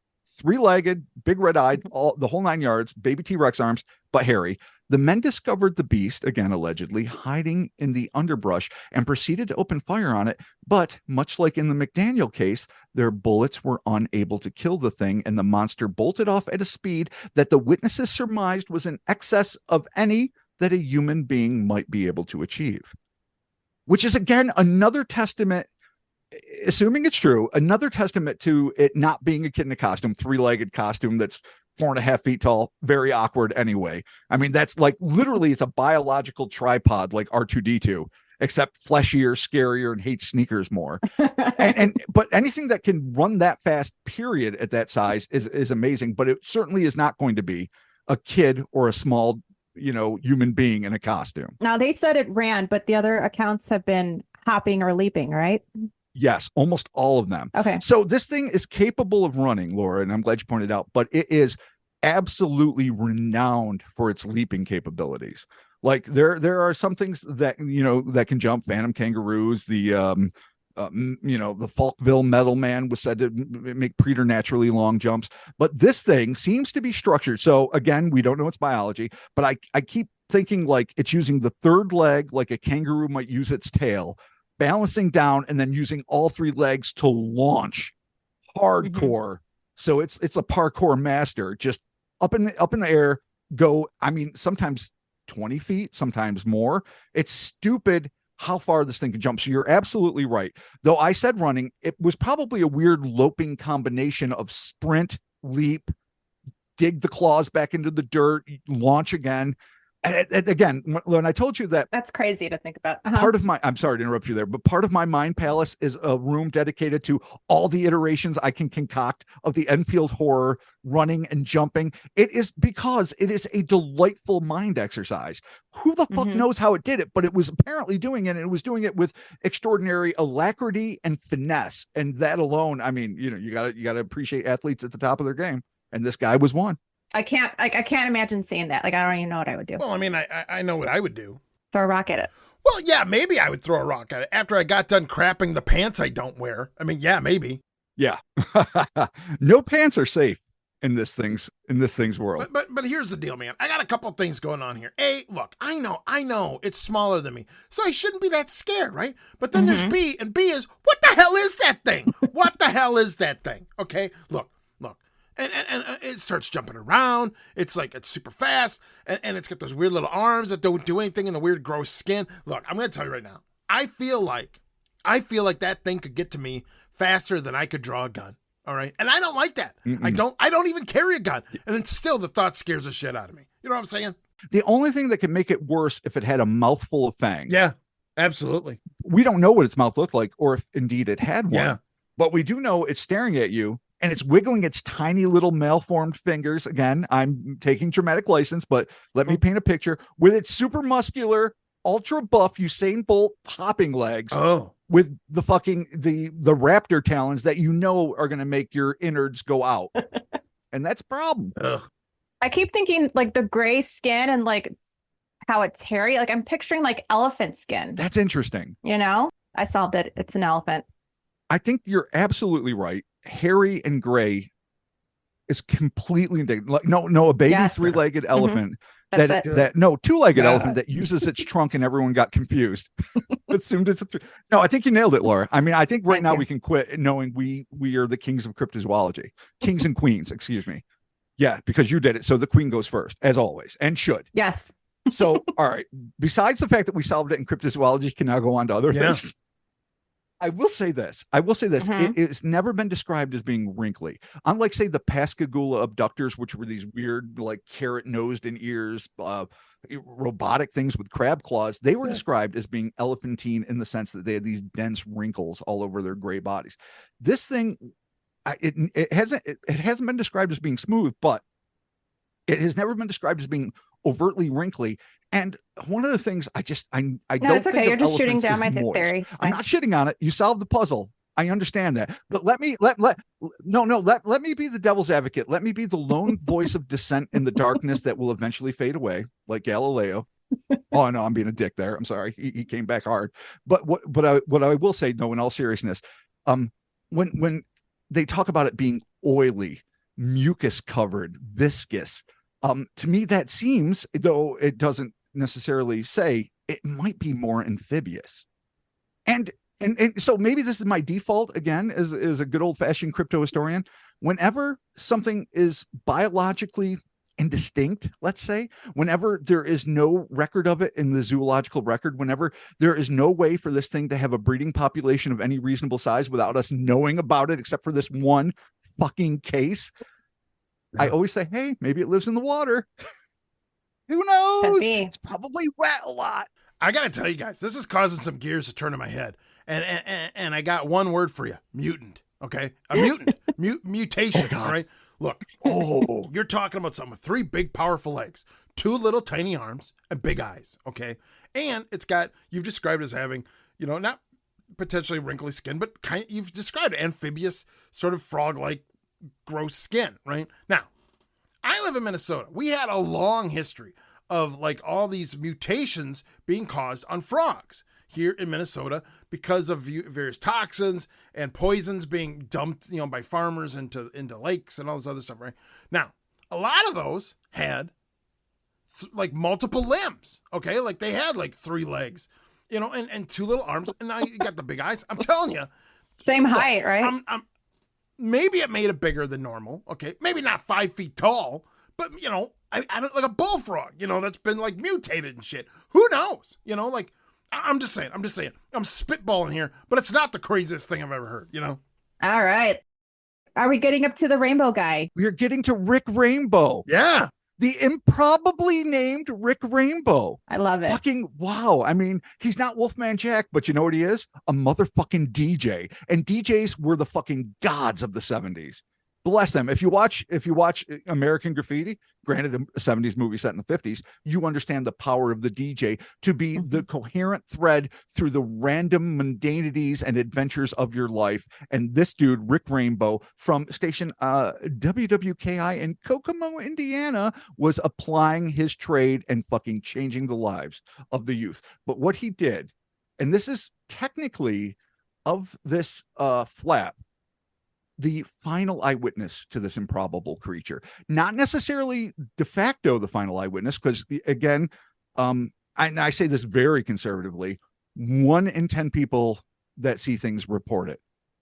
3-legged, big red-eyed, the whole 9 yards, baby T-Rex arms, but hairy. The men discovered the beast, again allegedly, hiding in the underbrush and proceeded to open fire on it. But much like in the McDaniel case, their bullets were unable to kill the thing, and the monster bolted off at a speed that the witnesses surmised was in excess of any that a human being might be able to achieve. Which is, again, another testament, assuming it's true, another testament to it not being a kid in a costume, 3-legged costume that's 4.5 feet tall, very awkward anyway. I mean, that's like literally it's a biological tripod like R2D2, except fleshier, scarier, and hates sneakers more. But anything that can run that fast, period, at that size is amazing. But it certainly is not going to be a kid or a small, human being in a costume. Now they said it ran, but the other accounts have been hopping or leaping, right? Yes, almost all of them. Okay. So this thing is capable of running, Laura, and I'm glad you pointed out, but it is absolutely renowned for its leaping capabilities. Like there are some things that, that can jump, phantom kangaroos, the Falkville metal man was said to make preternaturally long jumps, but this thing seems to be structured. So again, we don't know its biology, but I keep thinking like it's using the third leg, like a kangaroo might use its tail, balancing down and then using all 3 legs to launch hardcore. Mm-hmm. So it's a parkour master, just up in the air, go. I mean, sometimes 20 feet, sometimes more. It's stupid how far this thing can jump. So you're absolutely right. Though I said running, it was probably a weird loping combination of sprint, leap, dig the claws back into the dirt, launch again. And again, when I told you that, that's crazy to think about. Part of my, I'm sorry to interrupt you there, but part of my mind palace is a room dedicated to all the iterations I can concoct of the Enfield Horror running and jumping. It is because it is a delightful mind exercise. Who the fuck knows how it did it, but it was apparently doing it, and it was doing it with extraordinary alacrity and finesse. And that alone, I mean, you gotta appreciate athletes at the top of their game. And this guy was one. I can't imagine seeing that. Like, I don't even know what I would do. Well, I mean, I know what I would do. Throw a rock at it. Well, yeah, maybe I would throw a rock at it after I got done crapping the pants I don't wear. I mean, yeah, maybe. Yeah. No pants are safe in this thing's world. But here's the deal, man. I got a couple of things going on here. A, look, I know it's smaller than me, so I shouldn't be that scared, right? But then there's B, and B is, what the hell is that thing? What the hell is that thing? Okay, look. And it starts jumping around. It's super fast. And it's got those weird little arms that don't do anything in the weird gross skin. Look, I'm going to tell you right now. I feel like that thing could get to me faster than I could draw a gun. All right. And I don't like that. Mm-mm. I don't even carry a gun. And then still the thought scares the shit out of me. You know what I'm saying? The only thing that can make it worse if it had a mouthful of fangs. Yeah, absolutely. We don't know what its mouth looked like or if indeed it had one. Yeah. But we do know it's staring at you. And it's wiggling its tiny little malformed fingers. Again, I'm taking dramatic license, but let me paint a picture with its super muscular, ultra buff Usain Bolt hopping legs. Oh, with the fucking the raptor talons that are going to make your innards go out, and that's a problem. Ugh. I keep thinking like the gray skin and like how it's hairy. Like I'm picturing like elephant skin. That's interesting. I solved it. It's an elephant. I think you're absolutely right. Hairy and gray is completely indignant. Like, no, a baby Yes. three-legged elephant That's that it. that no two-legged Yeah. elephant that uses its trunk, and everyone got confused. Assumed it's a no. I think you nailed it, Laura. I mean, I think right Thank now you. we can quit knowing we are the kings of cryptozoology, kings and queens. Excuse me. Yeah, because you did it. So the queen goes first, as always, and should. Yes. So, all right. Besides the fact that we solved it in cryptozoology, can now go on to other things. I will say this. Mhm. It's never been described as being wrinkly. Unlike, say, the Pascagoula abductors, which were these weird, like carrot nosed and ears, robotic things with crab claws. They were described as being elephantine in the sense that they had these dense wrinkles all over their gray bodies. This thing, it hasn't been described as being smooth, but it has never been described as being overtly wrinkly. And one of the things I No, don't it's okay. think You're of just shooting elephants down as my moist. theory. It's I'm fine. not shitting on it. You solved the puzzle. I understand that. But let me be the devil's advocate. Let me be the lone voice of dissent in the darkness that will eventually fade away, like Galileo. Oh no, I'm being a dick there. I'm sorry. He came back hard. But what I will say, no, in all seriousness, when they talk about it being oily, mucus covered, viscous, to me that seems, though it doesn't necessarily say, it might be more amphibious. And so maybe this is my default again as a good old fashioned crypto historian. Whenever something is biologically indistinct, let's say, whenever there is no record of it in the zoological record, whenever there is no way for this thing to have a breeding population of any reasonable size without us knowing about it, except for this one fucking case, I always say, hey, maybe it lives in the water. Who knows? Could be. It's probably wet a lot. I got to tell you guys, this is causing some gears to turn in my head. And I got one word for you: mutant. Okay, a mutant, mutation. All right, look. Oh, you're talking about something with 3 big, powerful legs, 2 little tiny arms, and big eyes. Okay, and you've described it as having, not potentially wrinkly skin, but you've described amphibious, sort of frog-like, gross skin. Right now, I live in Minnesota. We had a long history of like all these mutations being caused on frogs here in Minnesota because of various toxins and poisons being dumped, by farmers into lakes and all this other stuff, right? Now, a lot of those had like multiple limbs, okay? Like they had like 3 legs, and 2 little arms, and now you got the big eyes. I'm telling you. Same height, right? Maybe it made it bigger than normal, okay? Maybe not 5 feet tall, but, I don't like a bullfrog, that's been like mutated and shit. Who knows? Like, I'm just saying. I'm spitballing here, but it's not the craziest thing I've ever heard, All right. Are we getting up to the rainbow guy? We are getting to Rick Rainbow. Yeah. The improbably named Rick Rainbow. I love it. Fucking wow. I mean, he's not Wolfman Jack, but you know what he is? A motherfucking DJ. And DJs were the fucking gods of the 70s. Bless them. If you watch American Graffiti, granted a 70s movie set in the 50s, you understand the power of the DJ to be the coherent thread through the random mundanities and adventures of your life. And this dude, Rick Rainbow, from station WWKI in Kokomo, Indiana, was applying his trade and fucking changing the lives of the youth. But what he did, and this is technically of this flap, the final eyewitness to this improbable creature, not necessarily de facto the final eyewitness, because again, I say this very conservatively, 1 in 10 people that see things report it.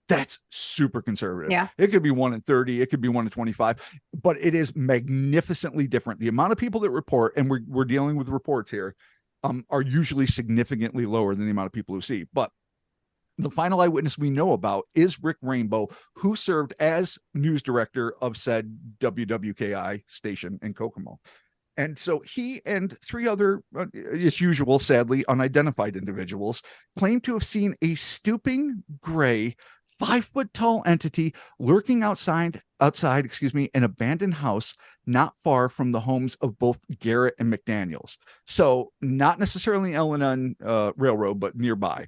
That's super conservative. Yeah. It could be 1 in 30, it could be 1 in 25, but it is magnificently different. The amount of people that report, and we're dealing with reports here, are usually significantly lower than the amount of people who see. But the final eyewitness we know about is Rick Rainbow, who served as news director of said WWKI station in Kokomo. And so he and 3 other, as usual, sadly unidentified individuals claim to have seen a stooping gray 5-foot-tall entity lurking outside, an abandoned house not far from the homes of both Garrett and McDaniels. So not necessarily Ellen Railroad, but nearby.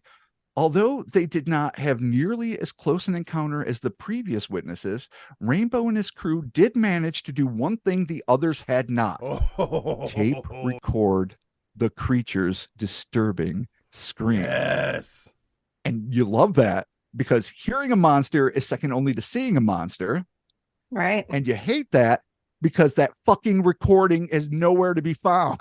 Although they did not have nearly as close an encounter as the previous witnesses, Rainbow and his crew did manage to do one thing the others had not. Tape record the creature's disturbing scream. Yes. And you love that, because hearing a monster is second only to seeing a monster. Right. And you hate that because that fucking recording is nowhere to be found.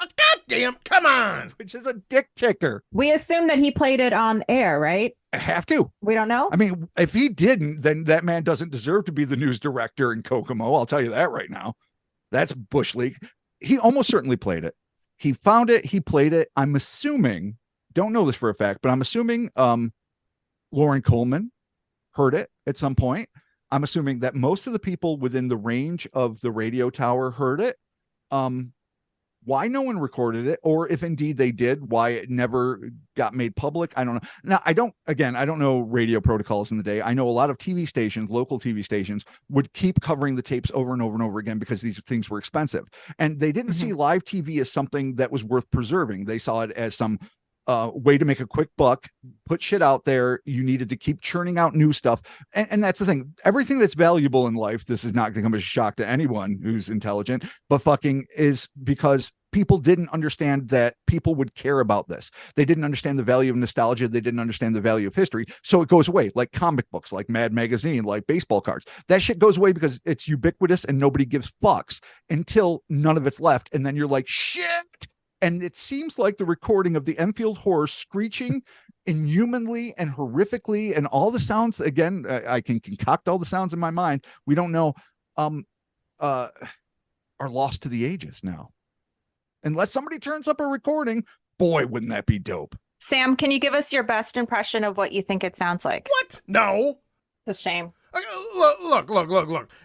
Goddamn, come on. Which is a dick kicker. We assume that he played it on air, right? I have to. We don't know. I mean, if he didn't, then that man doesn't deserve to be the news director in Kokomo. I'll tell you that right now. That's Bush League. He almost certainly played it. He found it. He played it. I'm assuming, don't know this for a fact, but I'm assuming Lauren Coleman heard it at some point. I'm assuming that most of the people within the range of the radio tower heard it. Why no one recorded it, or if indeed they did, why it never got made public, I don't know. Now, I don't know radio protocols in the day. I know a lot of TV stations, local TV stations, would keep covering the tapes over and over and over again because these things were expensive. And they didn't see live TV as something that was worth preserving. They saw it as some way to make a quick buck, put shit out there. You needed to keep churning out new stuff. And that's the thing. Everything that's valuable in life, this is not going to come as a shock to anyone who's intelligent, but fucking is because people didn't understand that people would care about this. They didn't understand the value of nostalgia. They didn't understand the value of history. So it goes away, like comic books, like Mad Magazine, like baseball cards. That shit goes away because it's ubiquitous and nobody gives fucks until none of it's left. And then you're like, shit. And it seems like the recording of the Enfield Horror screeching inhumanly and horrifically, and all the sounds, again, I can concoct all the sounds in my mind. We don't know, are lost to the ages now. Unless somebody turns up a recording, boy, wouldn't that be dope. Sam, can you give us your best impression of what you think it sounds like? What? No. It's a shame. Look.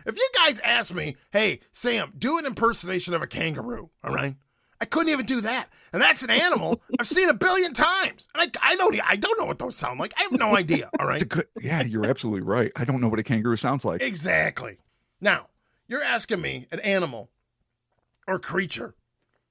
If you guys ask me, hey, Sam, do an impersonation of a kangaroo, all right? I couldn't even do that. And that's an animal I've seen a billion times. And I don't know what those sound like. I have no idea, all right? Yeah, you're absolutely right. I don't know what a kangaroo sounds like. Exactly. Now, you're asking me an animal or creature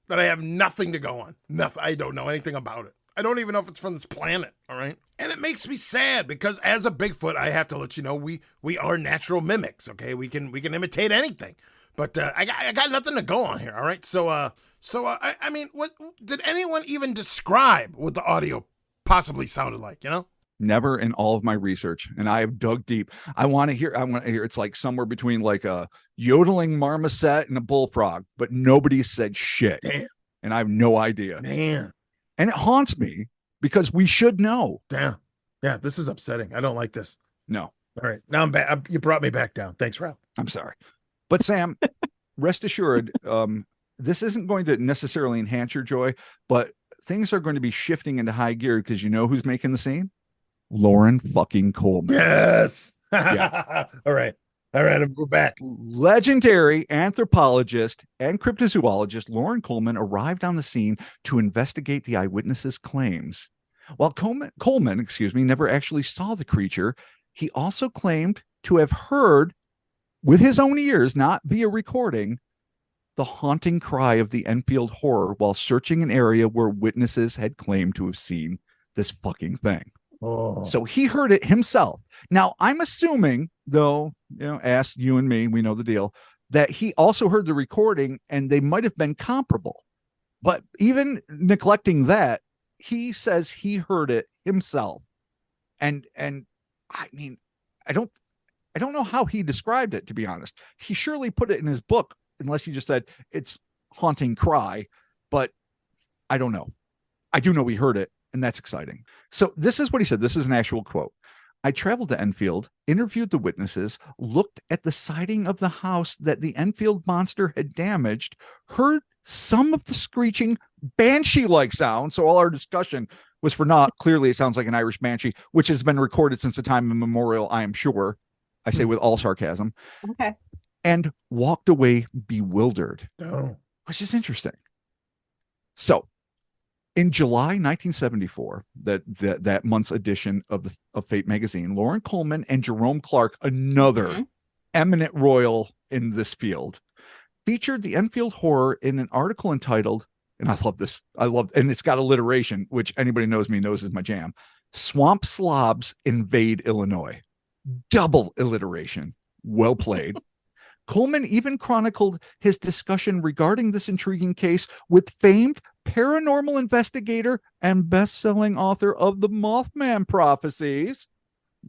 that I have nothing to go on. Nothing. I don't know anything about it. I don't even know if it's from this planet, all right? And it makes me sad because as a Bigfoot, I have to let you know we are natural mimics, okay? We can imitate anything. But I got nothing to go on here, all right? So I mean, what did anyone even describe what the audio possibly sounded like, you know? Never in all of my research, and I have dug deep. I want to hear it's like somewhere between like a yodeling marmoset and a bullfrog, but nobody said shit. Damn. And I have no idea. Man. And it haunts me because we should know. Damn. Yeah, this is upsetting. I don't like this. No. All right. Now I'm back. You brought me back down. Thanks, Rob. I'm sorry. But Sam, rest assured, this isn't going to necessarily enhance your joy, but things are going to be shifting into high gear because you know who's making the scene? Lauren fucking Coleman. Yes. Yeah. All right. We're back. Legendary anthropologist and cryptozoologist Lauren Coleman arrived on the scene to investigate the eyewitnesses' claims. While Coleman, never actually saw the creature, he also claimed to have heard with his own ears, not via recording, the haunting cry of the Enfield Horror while searching an area where witnesses had claimed to have seen this fucking thing. Oh. So he heard it himself. Now, I'm assuming, though, ask you and me, we know the deal, that he also heard the recording and they might have been comparable. But even neglecting that, he says he heard it himself. And I mean, I don't know how he described it, to be honest. He surely put it in his book, unless he just said it's haunting cry, but I don't know. I do know he heard it, and that's exciting. So this is what he said. This is an actual quote. I traveled to Enfield, interviewed the witnesses, looked at the siding of the house that the Enfield monster had damaged, heard some of the screeching banshee-like sound. So all our discussion was for naught. Clearly, it sounds like an Irish banshee, which has been recorded since the time immemorial, I am sure. I say with all sarcasm. Okay. And walked away bewildered, which is interesting. So in July 1974, that month's edition of Fate magazine, Lauren Coleman and Jerome Clark, another eminent royal in this field, featured the Enfield Horror in an article entitled, and I love this, and it's got alliteration, which anybody knows me knows is my jam, Swamp Slobs Invade Illinois. Double alliteration. Well played. Coleman even chronicled his discussion regarding this intriguing case with famed paranormal investigator and best-selling author of the Mothman Prophecies,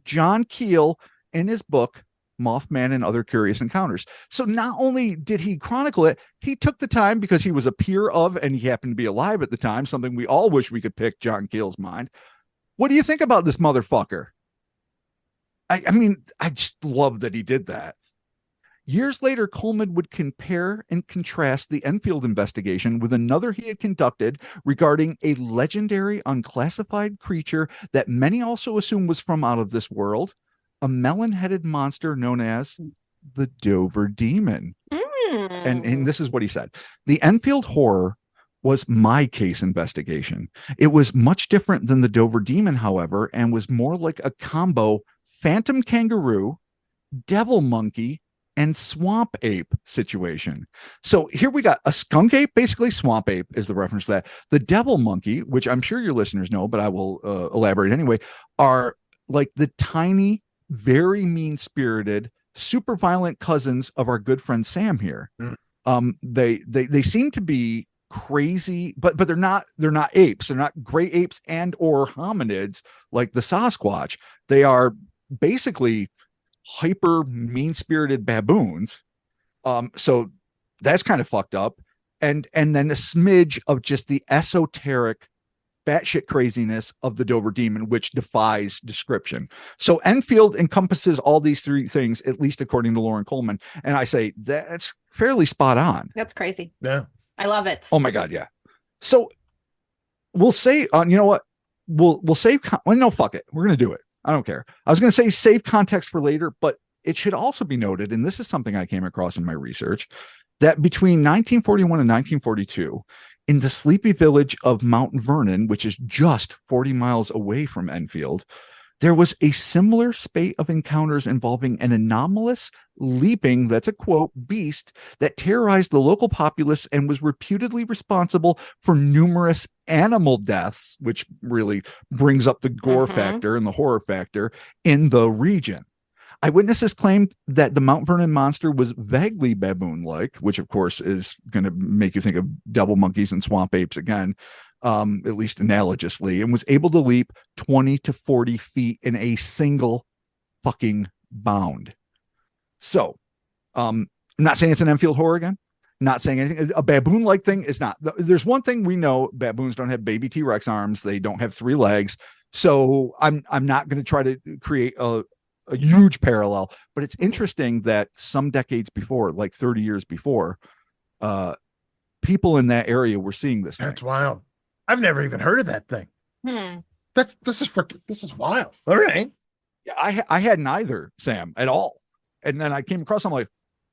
John Keel, in his book, Mothman, and other curious encounters. So not only did he chronicle it, he took the time because he was a peer of, and he happened to be alive at the time, something we all wish we could pick John Keel's mind. What do you think about this motherfucker? I mean, I just love that he did that. Years later, Coleman would compare and contrast the Enfield investigation with another he had conducted regarding a legendary unclassified creature that many also assume was from out of this world, a melon-headed monster known as the Dover Demon. And this is what he said. The Enfield Horror was my case investigation. It was much different than the Dover Demon, however, and was more like a combo phantom kangaroo, devil monkey, and swamp ape situation. So here we got a skunk ape, basically swamp ape is the reference to that. The devil monkey, which I'm sure your listeners know, but I will elaborate anyway, are like the tiny, very mean-spirited, super violent cousins of our good friend Sam here. They seem to be crazy, but they're not apes. They're not gray apes and or hominids like the Sasquatch. They are basically hyper mean-spirited baboons. So that's kind of fucked up. And then a smidge of just the esoteric batshit craziness of the Dover Demon, which defies description. So Enfield encompasses all these three things, at least according to Lauren Coleman. And I say that's fairly spot on. That's crazy. Yeah. I love it. Oh my God. Yeah. So we'll say, you know what? We'll save. Well, no, fuck it. We're going to do it. I don't care. I was going to say save context for later, but it should also be noted, and this is something I came across in my research, that between 1941 and 1942, in the sleepy village of Mount Vernon, which is just 40 miles away from Enfield, there was a similar spate of encounters involving an anomalous leaping, that's a quote, beast that terrorized the local populace and was reputedly responsible for numerous animal deaths, which really brings up the gore factor and the horror factor in the region. Eyewitnesses claimed that the Mount Vernon monster was vaguely baboon-like, which of course is going to make you think of devil monkeys and swamp apes again, at least analogously, and was able to leap 20 to 40 feet in a single fucking bound. So, I'm not saying it's an Enfield Horror again. Not saying anything. A baboon-like thing is not. There's one thing we know: baboons don't have baby T-Rex arms. They don't have 3 legs. So I'm not going to try to create a huge parallel. But it's interesting that some decades before, like 30 years before, people in that area were seeing this thing. That's wild. I've never even heard of that thing. This is wild. All right. Yeah, I hadn't either, Sam, at all. And then I came across, I'm like,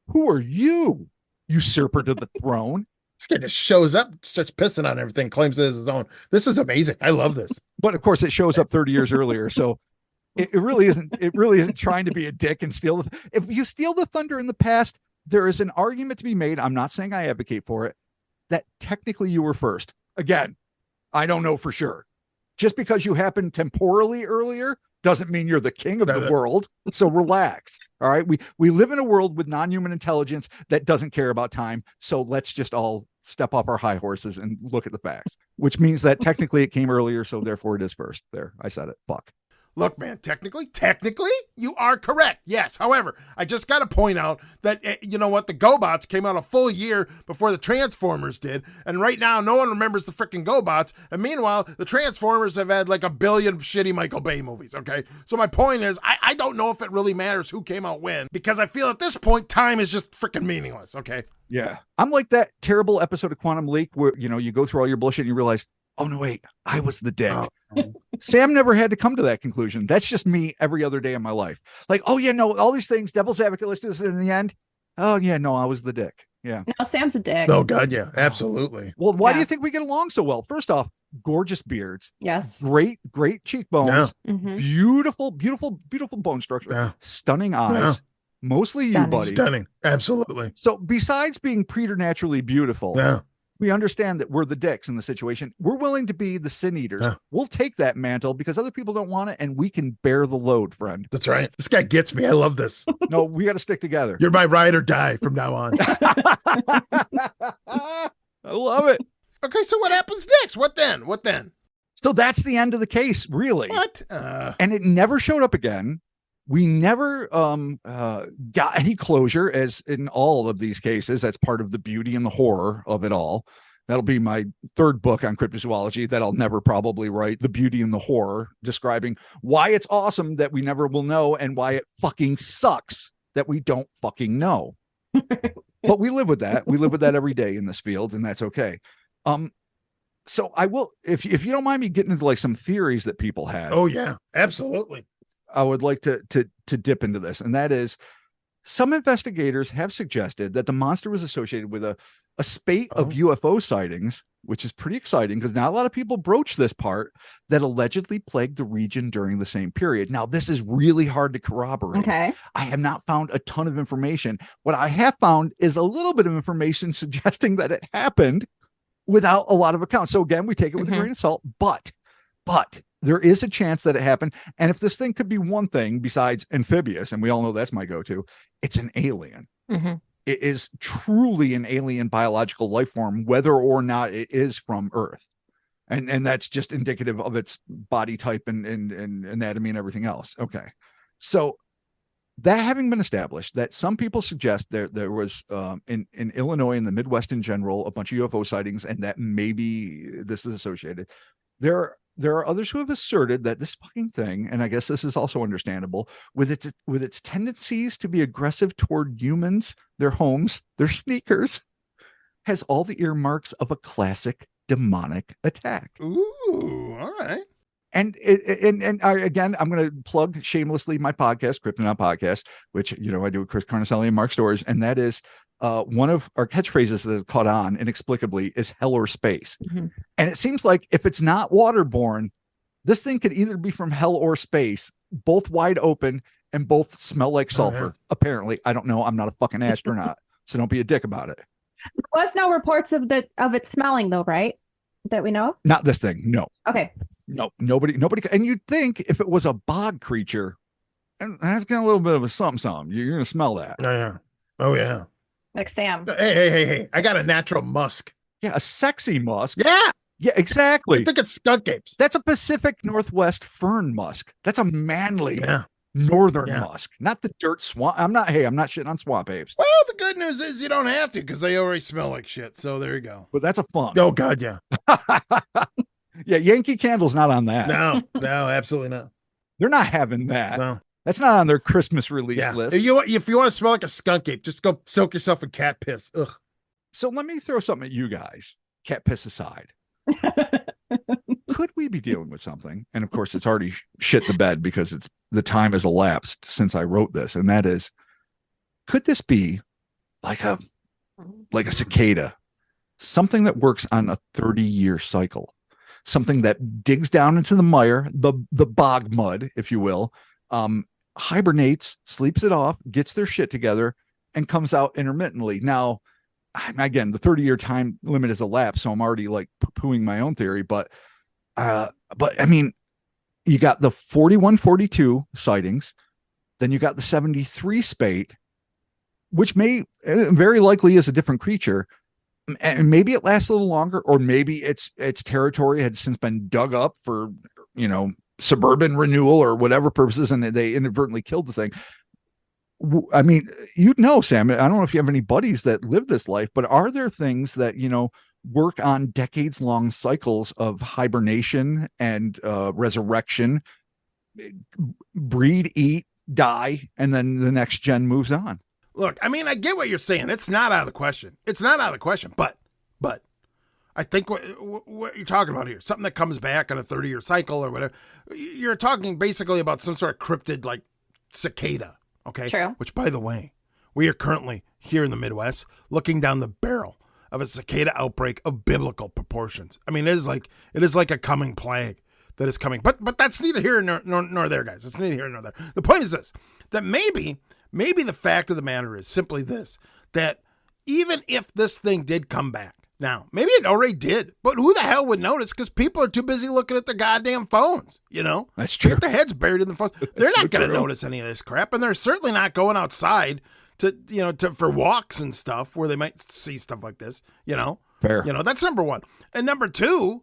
who are you, usurper to the throne? This guy just shows up, starts pissing on everything, claims it as his own. This is amazing. I love this. But of course, it shows up 30 years earlier. So it really isn't trying to be a dick and steal. If you steal the thunder in the past, there is an argument to be made. I'm not saying I advocate for it, that technically you were first. Again, I don't know for sure. Just because you happened temporally earlier doesn't mean you're the king of the world. So relax. All right. We live in a world with non-human intelligence that doesn't care about time. So let's just all step off our high horses and look at the facts, which means that technically it came earlier. So therefore it is first. There, I said it. Fuck. Look, man, technically, you are correct. Yes. However, I just got to point out that, you know what? The GoBots came out a full year before the Transformers did. And right now, no one remembers the freaking GoBots. And meanwhile, the Transformers have had like 1 billion shitty Michael Bay movies. Okay. So my point is, I don't know if it really matters who came out when, because I feel at this point, time is just freaking meaningless. Okay. Yeah. I'm like that terrible episode of Quantum Leak where, you know, you go through all your bullshit and you realize, oh no, wait, I was the dick. Sam never had to come to that conclusion. That's just me every other day of my life. Like, oh yeah, no, all these things, devil's advocate, let's do this in the end. Oh yeah, no, I was the dick. Yeah. No, Sam's a dick. Oh God, yeah, absolutely. Well, why do you think we get along so well? First off, gorgeous beards. Yes. Great cheekbones. Yeah. Beautiful bone structure. Yeah. Stunning eyes. Yeah. Mostly you, buddy. Stunning. Absolutely. So besides being preternaturally beautiful, we understand that we're the dicks in the situation. We're willing to be the sin eaters. We'll take that mantle because other people don't want it, and we can bear the load, friend. That's right. This guy gets me. I love this. No, we got to stick together. You're my ride or die from now on. I love it. Okay, so what happens next? What then? So that's the end of the case, really. What? And it never showed up again. We never got any closure, as in all of these cases. That's part of the beauty and the horror of it all. That'll be my third book on cryptozoology that I'll never probably write, The Beauty and the Horror, describing why it's awesome that we never will know and why it fucking sucks that we don't fucking know. But we live with that. We live with that every day in this field, and that's okay. So I will, if you don't mind me getting into like some theories that people had. Oh yeah, absolutely. I would like to dip into this, and that is, some investigators have suggested that the monster was associated with a spate of UFO sightings, which is pretty exciting because not a lot of people broach this part, that allegedly plagued the region during the same period. Now, this is really hard to corroborate. Okay. I have not found a ton of information. What I have found is a little bit of information suggesting that it happened without a lot of accounts. So again, we take it with a grain of salt, but there is a chance that it happened. And if this thing could be one thing besides amphibious, and we all know that's my go-to, it's an alien. It is truly an alien biological life form, whether or not it is from Earth. And that's just indicative of its body type and anatomy and everything else. Okay. So that having been established, that some people suggest there was in Illinois and the Midwest in general, a bunch of UFO sightings, and that maybe this is associated. There are others who have asserted that this fucking thing, and I guess this is also understandable, with its tendencies to be aggressive toward humans, their homes, their sneakers, has all the earmarks of a classic demonic attack. Ooh, all right. And again, I'm going to plug shamelessly my podcast, Kryptonaut Podcast, which, you know, I do with Chris Carnicelli and Mark Storrs, and that is one of our catchphrases that has caught on inexplicably is hell or space. And it seems like if it's not waterborne, this thing could either be from hell or space, both wide open and both smell like sulfur. Apparently, I don't know. I'm not a fucking astronaut, so don't be a dick about it. There was no reports of it smelling though, right? That we know of? Not this thing. No. Okay. No, nobody. And you'd think if it was a bog creature, and that's got a little bit of a something, you're going to smell that. Oh yeah. Oh yeah. Like Sam. Hey. I got a natural musk. Yeah, a sexy musk. Yeah, exactly. I think it's skunk apes. That's a Pacific Northwest fern musk. That's a manly northern musk, not the dirt swamp. I'm not shitting on swamp apes. Well, the good news is you don't have to because they already smell like shit. So there you go. But that's a fun. Oh God, yeah. Yeah, Yankee Candle's not on that. No, absolutely not. They're not having that. No. That's not on their Christmas release list. If you want to smell like a skunk ape, just go soak yourself in cat piss. Ugh. So let me throw something at you guys. Cat piss aside. Could we be dealing with something? And of course, it's already shit the bed because the time has elapsed since I wrote this. And that is, could this be like a cicada? Something that works on a 30-year cycle. Something that digs down into the mire, the bog mud, if you will, hibernates, sleeps it off, gets their shit together, and comes out intermittently. Now, again, the 30-year time limit has elapsed, so I'm already like poo-pooing my own theory. But I mean, you got the 41-42 sightings, then you got the 73 spate, which may very likely is a different creature. And maybe it lasts a little longer, or maybe its territory had since been dug up for, you know, suburban renewal or whatever purposes, and they inadvertently killed the thing. I mean, you know, Sam, I don't know if you have any buddies that live this life, but are there things that, you know, work on decades long cycles of hibernation and resurrection, breed, eat, die, and then the next gen moves on? Look, I mean, I get what you're saying. It's not out of the question. But I think what you're talking about here, something that comes back on a 30-year cycle or whatever, you're talking basically about some sort of cryptid like cicada. Okay. True. Which, by the way, we are currently here in the Midwest looking down the barrel of a cicada outbreak of biblical proportions. I mean, it is like a coming plague that is coming. But that's neither here nor there, guys. It's neither here nor there. The point is this, that maybe the fact of the matter is simply this, that even if this thing did come back, now, maybe it already did, but who the hell would notice? Because people are too busy looking at their goddamn phones, you know? That's true. They get their heads buried in the phones. They're not going to notice any of this crap, and they're certainly not going outside for walks and stuff where they might see stuff like this, you know? Fair. You know, that's number one. And number two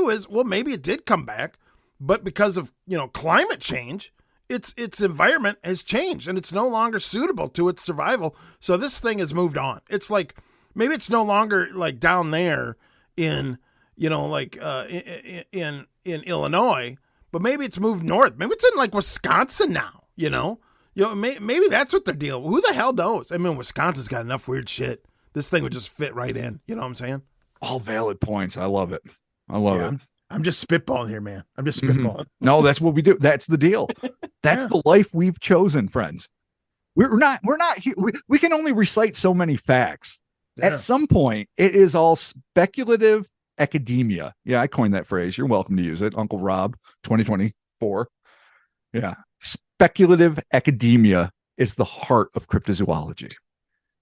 is, well, maybe it did come back, but because of, you know, climate change, its environment has changed and it's no longer suitable to its survival. So this thing has moved on. It's like maybe it's no longer like down there in in Illinois, but maybe it's moved north. Maybe it's in like Wisconsin now. Maybe that's what they're dealing with. Who the hell knows? I mean, Wisconsin's got enough weird shit. This thing would just fit right in. You know what I'm saying? All valid points. I love it. I love it. I'm just spitballing here, man. I'm just spitballing. No, that's what we do. That's the deal. That's the life we've chosen, friends. We're not here. We can only recite so many facts. Yeah. At some point, it is all speculative academia. Yeah, I coined that phrase. You're welcome to use it. Uncle Rob, 2024. Yeah. Speculative academia is the heart of cryptozoology.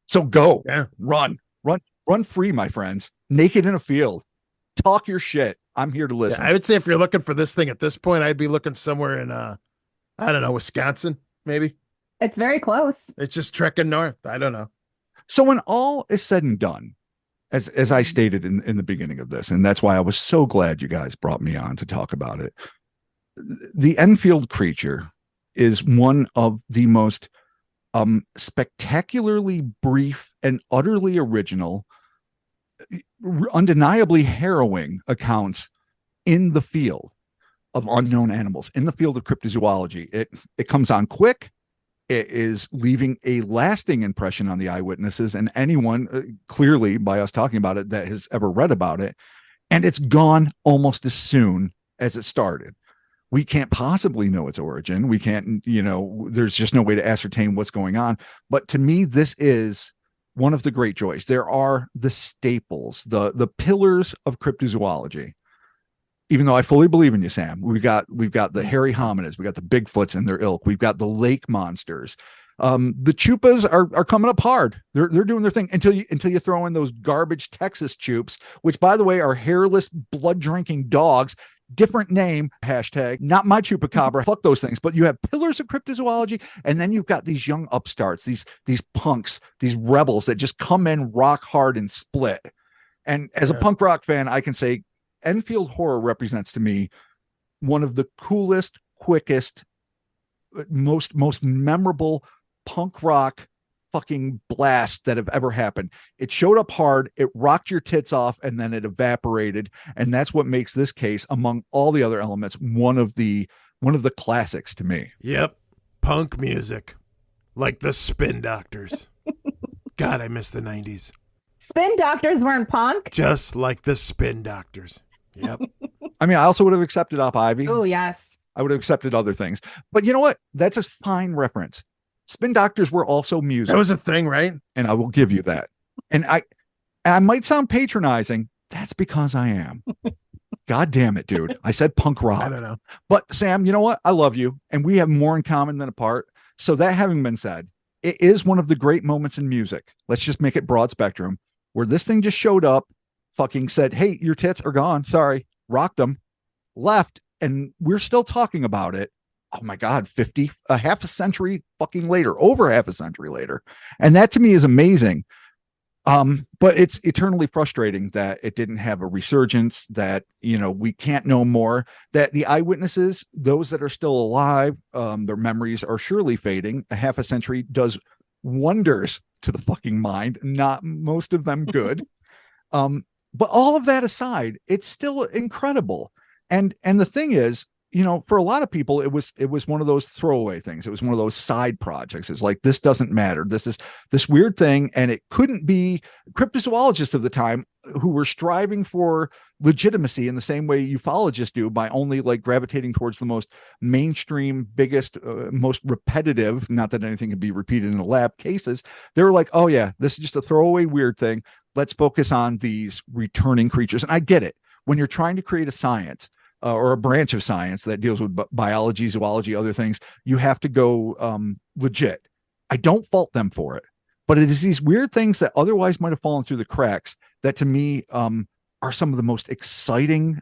So go, run free, my friends. Naked in a field. Talk your shit. I'm here to listen. Yeah, I would say if you're looking for this thing at this point, I'd be looking somewhere in, I don't know, Wisconsin, maybe. It's very close. It's just trekking north. I don't know. So when all is said and done, as I stated in the beginning of this, and that's why I was so glad you guys brought me on to talk about it, the Enfield creature is one of the most spectacularly brief and utterly original, undeniably harrowing accounts in the field of unknown animals, in the field of cryptozoology. It comes on quick. It is leaving a lasting impression on the eyewitnesses and anyone, clearly by us talking about it, that has ever read about it. And it's gone almost as soon as it started. We can't possibly know its origin. We can't, there's just no way to ascertain what's going on. But to me, this is one of the great joys. There are the staples, the pillars of cryptozoology. Even though I fully believe in you, Sam, we've got the hairy hominids, we got the Bigfoots and their ilk, we've got the lake monsters. The chupas are coming up hard. They're doing their thing until you throw in those garbage Texas chups, which by the way are hairless, blood drinking dogs. Different name, hashtag, not my chupacabra. Fuck those things. But you have pillars of cryptozoology, and then you've got these young upstarts, these punks, these rebels that just come in rock hard and split. And as a punk rock fan, I can say Enfield Horror represents to me one of the coolest, quickest, most memorable punk rock fucking blasts that have ever happened. It showed up hard, it rocked your tits off, and then it evaporated. And that's what makes this case, among all the other elements, one of the classics to me. Yep. Punk music. Like the Spin Doctors. God, I miss the 90s. Spin Doctors weren't punk. Just like the Spin Doctors. Yep. I mean, I also would have accepted Op Ivy. Oh, yes. I would have accepted other things. But you know what? That's a fine reference. Spin Doctors were also music. That was a thing, right? And I will give you that. And I might sound patronizing. That's because I am. God damn it, dude. I said punk rock. I don't know. But Sam, you know what? I love you. And we have more in common than apart. So that having been said, it is one of the great moments in music. Let's just make it broad spectrum, where this thing just showed up, fucking said, hey, your tits are gone. Sorry. Rocked them, left. And we're still talking about it. Oh my God, half a century fucking later, over half a century later. And that to me is amazing. But it's eternally frustrating that it didn't have a resurgence, that, we can't know more, that the eyewitnesses, those that are still alive, their memories are surely fading. A half a century does wonders to the fucking mind, not most of them good. But all of that aside, it's still incredible. And the thing is, for a lot of people, it was one of those throwaway things. It was one of those side projects. It's like, this doesn't matter. This is this weird thing. And it couldn't be. Cryptozoologists of the time, who were striving for legitimacy in the same way ufologists do, by only like gravitating towards the most mainstream, biggest, most repetitive, not that anything can be repeated in a lab, cases. They were like, oh yeah, this is just a throwaway weird thing. Let's focus on these returning creatures. And I get it. When you're trying to create a science, or a branch of science that deals with biology, zoology, other things, you have to go legit. I don't fault them for it, but it is these weird things that otherwise might have fallen through the cracks that to me are some of the most exciting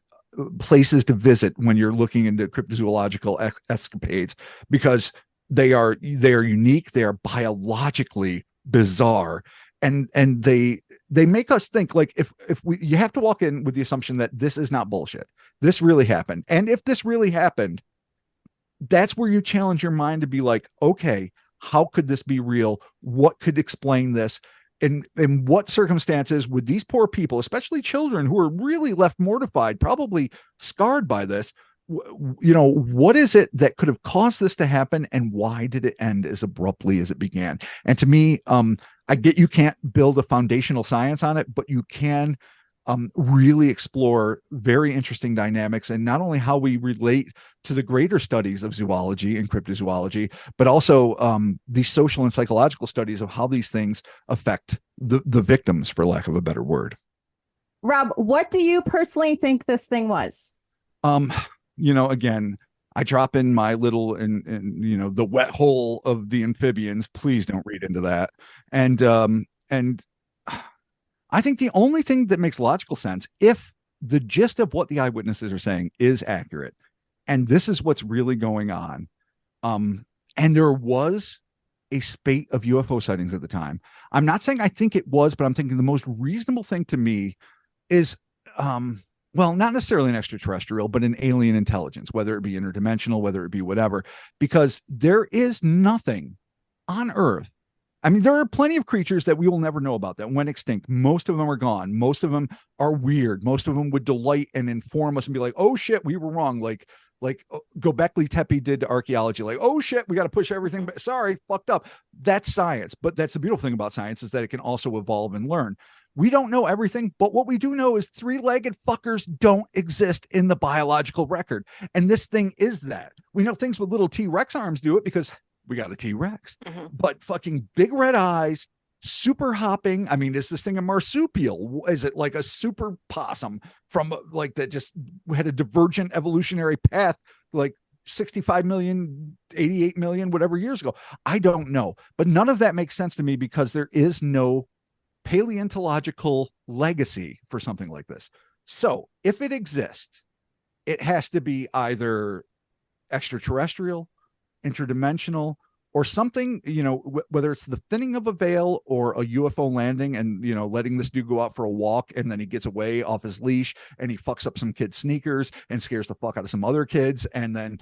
places to visit when you're looking into cryptozoological escapades, because they are unique. They are biologically bizarre. And they make us think, like, you have to walk in with the assumption that this is not bullshit. This really happened. And if this really happened, that's where you challenge your mind to be like, okay, how could this be real? What could explain this? And in what circumstances would these poor people, especially children who are really left mortified, probably scarred by this, what is it that could have caused this to happen, and why did it end as abruptly as it began? And to me, I get you can't build a foundational science on it, but you can really explore very interesting dynamics, and not only how we relate to the greater studies of zoology and cryptozoology, but also the social and psychological studies of how these things affect the victims, for lack of a better word. Rob, what do you personally think this thing was? Again, I drop in my little and the wet hole of the amphibians. Please don't read into that. And I think the only thing that makes logical sense, if the gist of what the eyewitnesses are saying is accurate, and this is what's really going on, and there was a spate of UFO sightings at the time. I'm not saying I think it was, but I'm thinking the most reasonable thing to me is not necessarily an extraterrestrial, but an alien intelligence, whether it be interdimensional, whether it be whatever, because there is nothing on Earth. I mean, there are plenty of creatures that we will never know about that went extinct. Most of them are gone. Most of them are weird. Most of them would delight and inform us and be like, oh shit, we were wrong. Like Göbekli Tepe did to archaeology. Like, oh shit, we got to push everything back. Sorry, fucked up. That's science. But that's the beautiful thing about science, is that it can also evolve and learn. We don't know everything, but what we do know is three-legged fuckers don't exist in the biological record. And this thing is that. We know things with little T-Rex arms do it because we got a T-Rex. Mm-hmm. But fucking big red eyes, super hopping. I mean, is this thing a marsupial? Is it like a super possum from like that just had a divergent evolutionary path like 65 million, 88 million, whatever years ago? I don't know. But none of that makes sense to me because there is no paleontological legacy for something like this. So if it exists, it has to be either extraterrestrial, interdimensional, or something, whether it's the thinning of a veil or a UFO landing and, letting this dude go out for a walk and then he gets away off his leash and he fucks up some kids' sneakers and scares the fuck out of some other kids and then,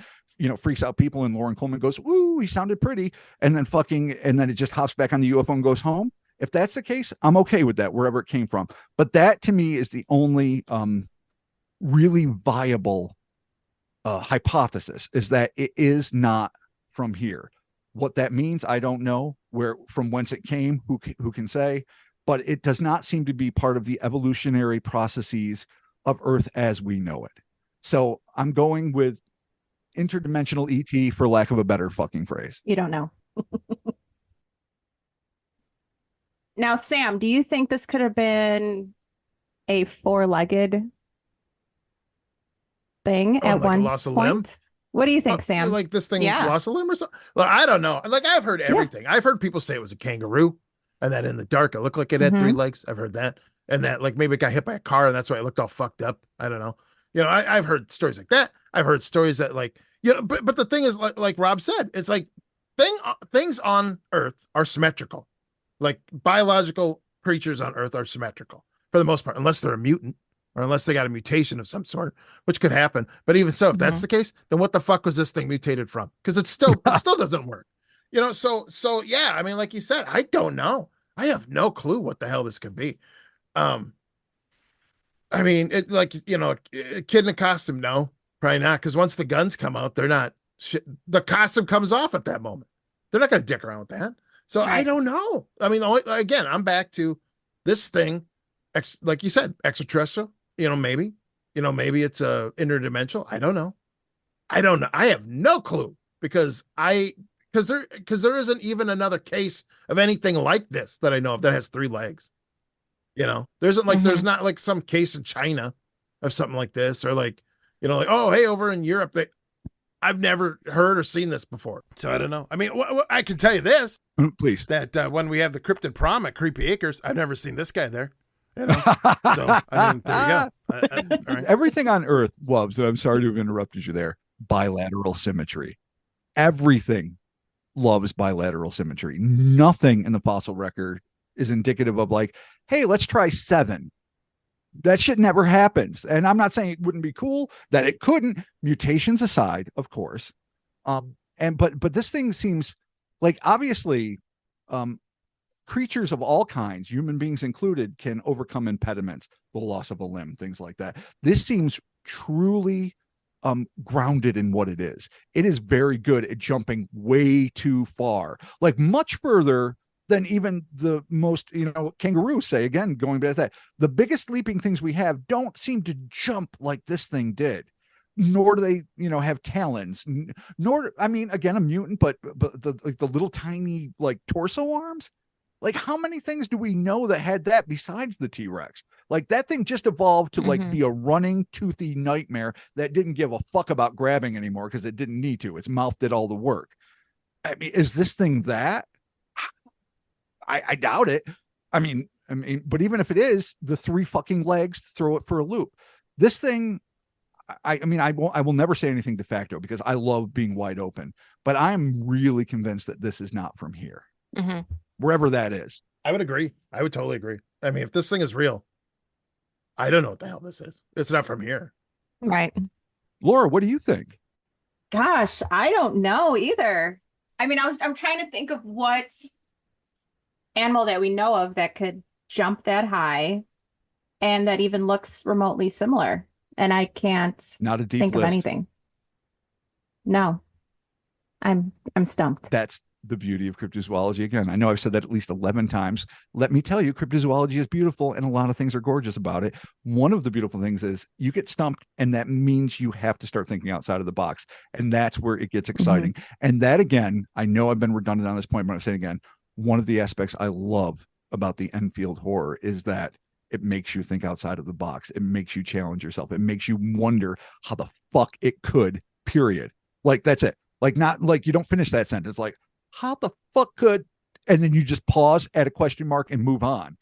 freaks out people and Lauren Coleman goes, ooh, he sounded pretty. And then it just hops back on the UFO and goes home. If that's the case, I'm okay with that, wherever it came from. But that to me is the only really viable hypothesis, is that it is not from here. What that means, I don't know. From whence it came, who can say? But it does not seem to be part of the evolutionary processes of Earth as we know it. So I'm going with interdimensional ET, for lack of a better fucking phrase. You don't know. Now, Sam, do you think this could have been a four-legged thing at like one lost a point? limb? What do you think, Sam? Like this thing lost a limb or something? Like, I don't know. Like, I've heard everything. I've heard people say it was a kangaroo and that in the dark it looked like it had three legs. I've heard that. And that like maybe it got hit by a car and that's why it looked all fucked up. I don't know. I've heard stories like that. I've heard stories that like, but the thing is, like Rob said, it's like things on Earth are symmetrical. Like biological creatures on Earth are symmetrical for the most part, unless they're a mutant or unless they got a mutation of some sort, which could happen. But even so, if that's the case, then what the fuck was this thing mutated from? Because it still doesn't work. So yeah, I mean, like you said, I don't know. I have no clue what the hell this could be. I mean, it like, a kid in a costume, no, probably not. Because once the guns come out, they're not shit. The costume comes off at that moment. They're not going to dick around with that. So right. I don't know. I mean, again, I'm back to this thing, like you said, extraterrestrial, maybe it's a interdimensional. I don't know. I have no clue because there isn't even another case of anything like this that I know of that has three legs. There isn't like, there's not like some case in China of something like this, or like, like, oh, hey, over in Europe, I've never heard or seen this before. So I don't know. I mean, I can tell you this. Please. That when we have the cryptid prom at Creepy Acres, I've never seen this guy there. So, I mean, there you go. All right. Everything on Earth loves, and I'm sorry to have interrupted you there, bilateral symmetry. Everything loves bilateral symmetry. Nothing in the fossil record is indicative of like, hey, let's try 7. That shit never happens. And I'm not saying it wouldn't be cool, that it couldn't. Mutations aside, of course. But this thing seems like, obviously, creatures of all kinds, human beings included, can overcome impediments, the loss of a limb, things like that. This seems truly grounded in what it is. It is very good at jumping way too far, like much further than even the most, kangaroos, say, again, going back to that. The biggest leaping things we have don't seem to jump like this thing did. Nor do they, have talons. Nor, I mean, again, a mutant, but the little tiny like torso arms. Like, how many things do we know that had that besides the T-Rex? Like, that thing just evolved to like be a running, toothy nightmare that didn't give a fuck about grabbing anymore because it didn't need to. Its mouth did all the work. I mean, is this thing that? I doubt it. I mean, but even if it is, the 3 fucking legs throw it for a loop. This thing, I will never say anything de facto because I love being wide open, but I'm really convinced that this is not from here. Wherever that is. I would agree. I would totally agree. I mean, if this thing is real, I don't know what the hell this is. It's not from here. Right. Laura, what do you think? Gosh, I don't know either. I mean, I'm trying to think of what animal that we know of that could jump that high and that even looks remotely similar. And I can't Not a deep think list. of anything. No. I'm stumped. That's the beauty of cryptozoology. Again, I know I've said that at least 11 times. Let me tell you, cryptozoology is beautiful and a lot of things are gorgeous about it. One of the beautiful things is you get stumped, and that means you have to start thinking outside of the box. And that's where it gets exciting. And that, again, I know I've been redundant on this point, but I'm saying again, one of the aspects I love about the Enfield Horror is that it makes you think outside of the box. It makes you challenge yourself. It makes you wonder how the fuck it could, period. Like, that's it. Like, not like you don't finish that sentence. Like, how the fuck could, and then you just pause at a question mark and move on.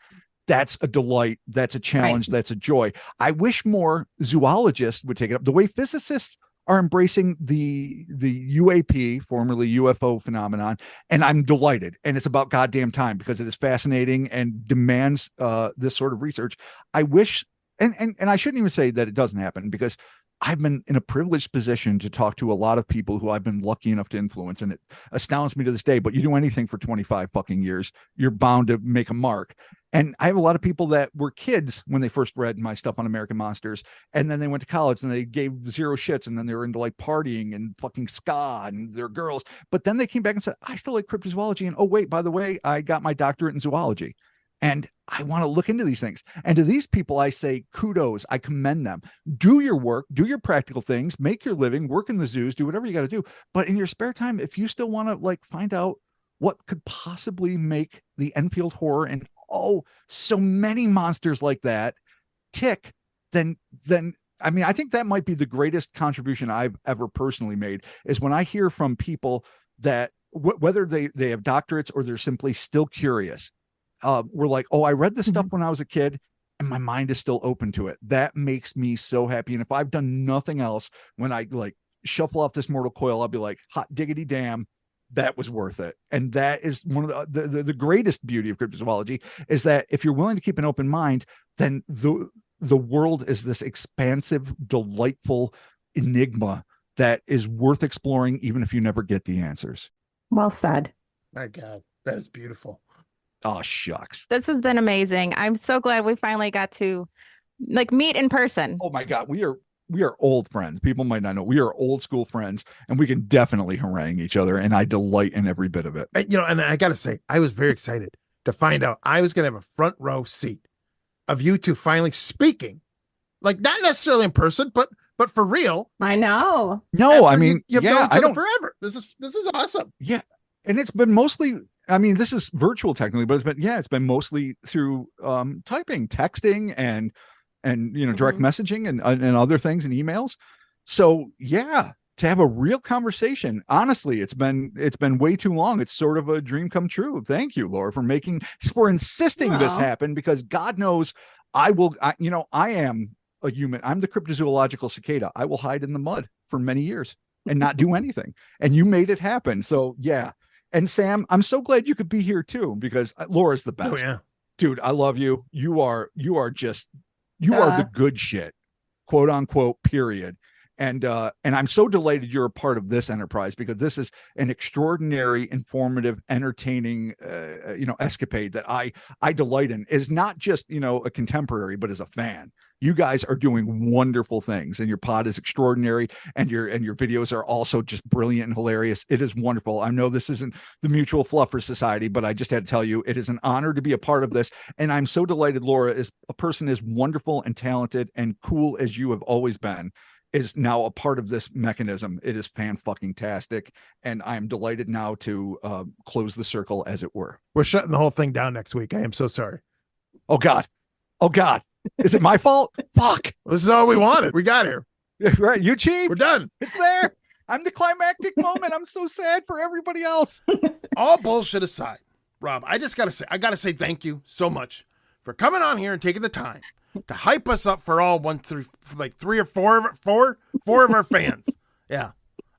That's a delight. That's a challenge. Right. That's a joy. I wish more zoologists would take it up the way physicists are embracing the UAP, formerly UFO phenomenon. And I'm delighted. And it's about goddamn time because it is fascinating and demands this sort of research. I wish, and I shouldn't even say that it doesn't happen, because I've been in a privileged position to talk to a lot of people who I've been lucky enough to influence, and it astounds me to this day. But you do anything for 25 fucking years, you're bound to make a mark. And I have a lot of people that were kids when they first read my stuff on American Monsters, and then they went to college and they gave zero shits, and then they were into like partying and fucking ska and they're girls. But then they came back and said, I still like cryptozoology, and oh wait, by the way, I got my doctorate in zoology. And I want to look into these things. And to these people, I say, kudos. I commend them. Do your work, do your practical things, make your living, work in the zoos, do whatever you got to do. But in your spare time, if you still want to like find out what could possibly make the Enfield Horror and so many monsters like that tick, then I mean, I think that might be the greatest contribution I've ever personally made, is when I hear from people that whether they have doctorates or they're simply still curious. We're like, I read this stuff when I was a kid and my mind is still open to it. That makes me so happy. And if I've done nothing else, when I like shuffle off this mortal coil, I'll be like, hot diggity damn, that was worth it. And that is one of the greatest beauty of cryptozoology, is that if you're willing to keep an open mind, then the world is this expansive, delightful enigma that is worth exploring, even if you never get the answers. Well said. My God, that is beautiful. Oh, shucks. This has been amazing. I'm so glad we finally got to like meet in person. Oh my God. We are old friends. People might not know. We are old school friends, and we can definitely harangue each other. And I delight in every bit of it. And I got to say, I was very excited to find out I was going to have a front row seat of you two finally speaking, like not necessarily in person, but for real. I know. No, I mean, you've yeah, known each I other don't forever. This is awesome. Yeah. And it's been mostly, I mean, this is virtual technically, but it's been mostly through typing, texting, and direct messaging and other things, and emails. So yeah, to have a real conversation, honestly, it's been way too long. It's sort of a dream come true. Thank you, Laura, for insisting this happen, because God knows I am a human. I'm the cryptozoological cicada. I will hide in the mud for many years and not do anything. And you made it happen. So yeah. And Sam, I'm so glad you could be here too, because Laura's the best. Oh, yeah. Dude, I love you. You are the good shit, quote unquote, period. And I'm so delighted you're a part of this enterprise, because this is an extraordinary, informative, entertaining, escapade that I delight in. Is not just, a contemporary, but as a fan. You guys are doing wonderful things, and your pod is extraordinary, and your videos are also just brilliant and hilarious. It is wonderful. I know this isn't the Mutual Fluffer Society, but I just had to tell you, it is an honor to be a part of this. And I'm so delighted Laura is a person as wonderful and talented and cool as you have always been, is now a part of this mechanism. It is fan-fucking-tastic, and I'm delighted now to close the circle, as it were. We're shutting the whole thing down next week. I am so sorry. Oh God. Is it my fault? Fuck. Well, this is all we wanted. We got here. Right. You cheap. We're done. It's there. I'm the climactic moment. I'm so sad for everybody else. All bullshit aside, Rob, I gotta say thank you so much for coming on here and taking the time to hype us up for all three or four of our fans. Yeah.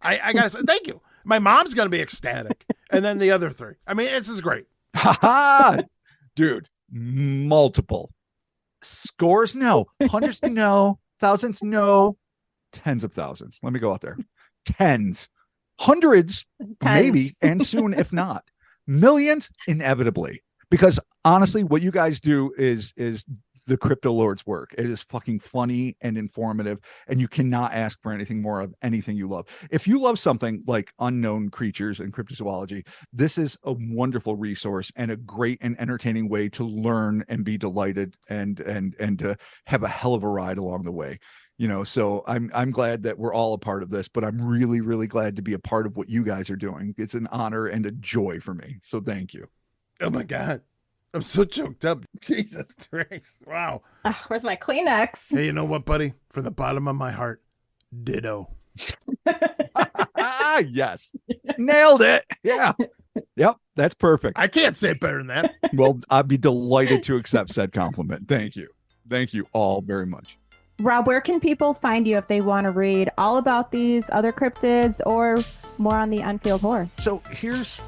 I gotta say thank you. My mom's gonna be ecstatic. And then the other three. I mean, this is great. Dude, multiple. Scores, no. Hundreds, no. Thousands, no. Tens of thousands. Let me go out there. Tens. Hundreds, maybe, and soon, if not. Millions, inevitably. Because honestly, what you guys do is the crypto lord's work. It is fucking funny and informative, and you cannot ask for anything more of anything you love. If you love something like unknown creatures and cryptozoology, this is a wonderful resource and a great and entertaining way to learn and be delighted and to have a hell of a ride along the way. So I'm glad that we're all a part of this, but I'm really, really glad to be a part of what you guys are doing. It's an honor and a joy for me. So thank you. Oh my God. I'm so choked up. Jesus Christ. Wow. Where's my Kleenex? Hey, you know what, buddy? From the bottom of my heart, ditto. Yes. Nailed it. Yeah. Yep. That's perfect. I can't say it better than that. Well, I'd be delighted to accept said compliment. Thank you. Thank you all very much. Rob, where can people find you if they want to read all about these other cryptids or more on the Enfield Horror? So here's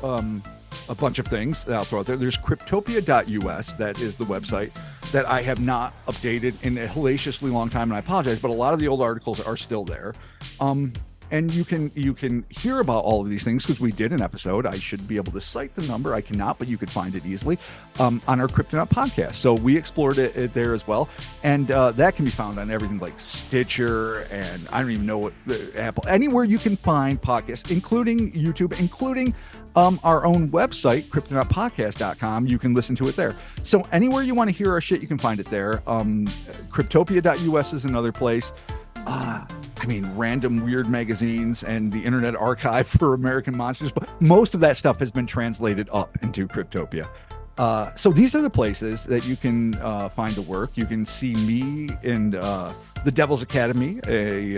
a bunch of things that I'll throw out there. There's cryptopia.us. That is the website that I have not updated in a hellaciously long time, and I apologize, but a lot of the old articles are still there. And you can hear about all of these things because we did an episode. I should be able to cite the number. I cannot, but you could find it easily on our Cryptonaut podcast. So we explored it there as well. And that can be found on everything like Stitcher, and I don't even know what Apple, anywhere you can find podcasts, including YouTube, including our own website, cryptonautpodcast.com. You can listen to it there. So anywhere you want to hear our shit, you can find it there. Cryptopia.us is another place. Random weird magazines and the Internet Archive for American Monsters, but most of that stuff has been translated up into Cryptopia. So these are the places that you can find the work. You can see me in The Devil's Academy, a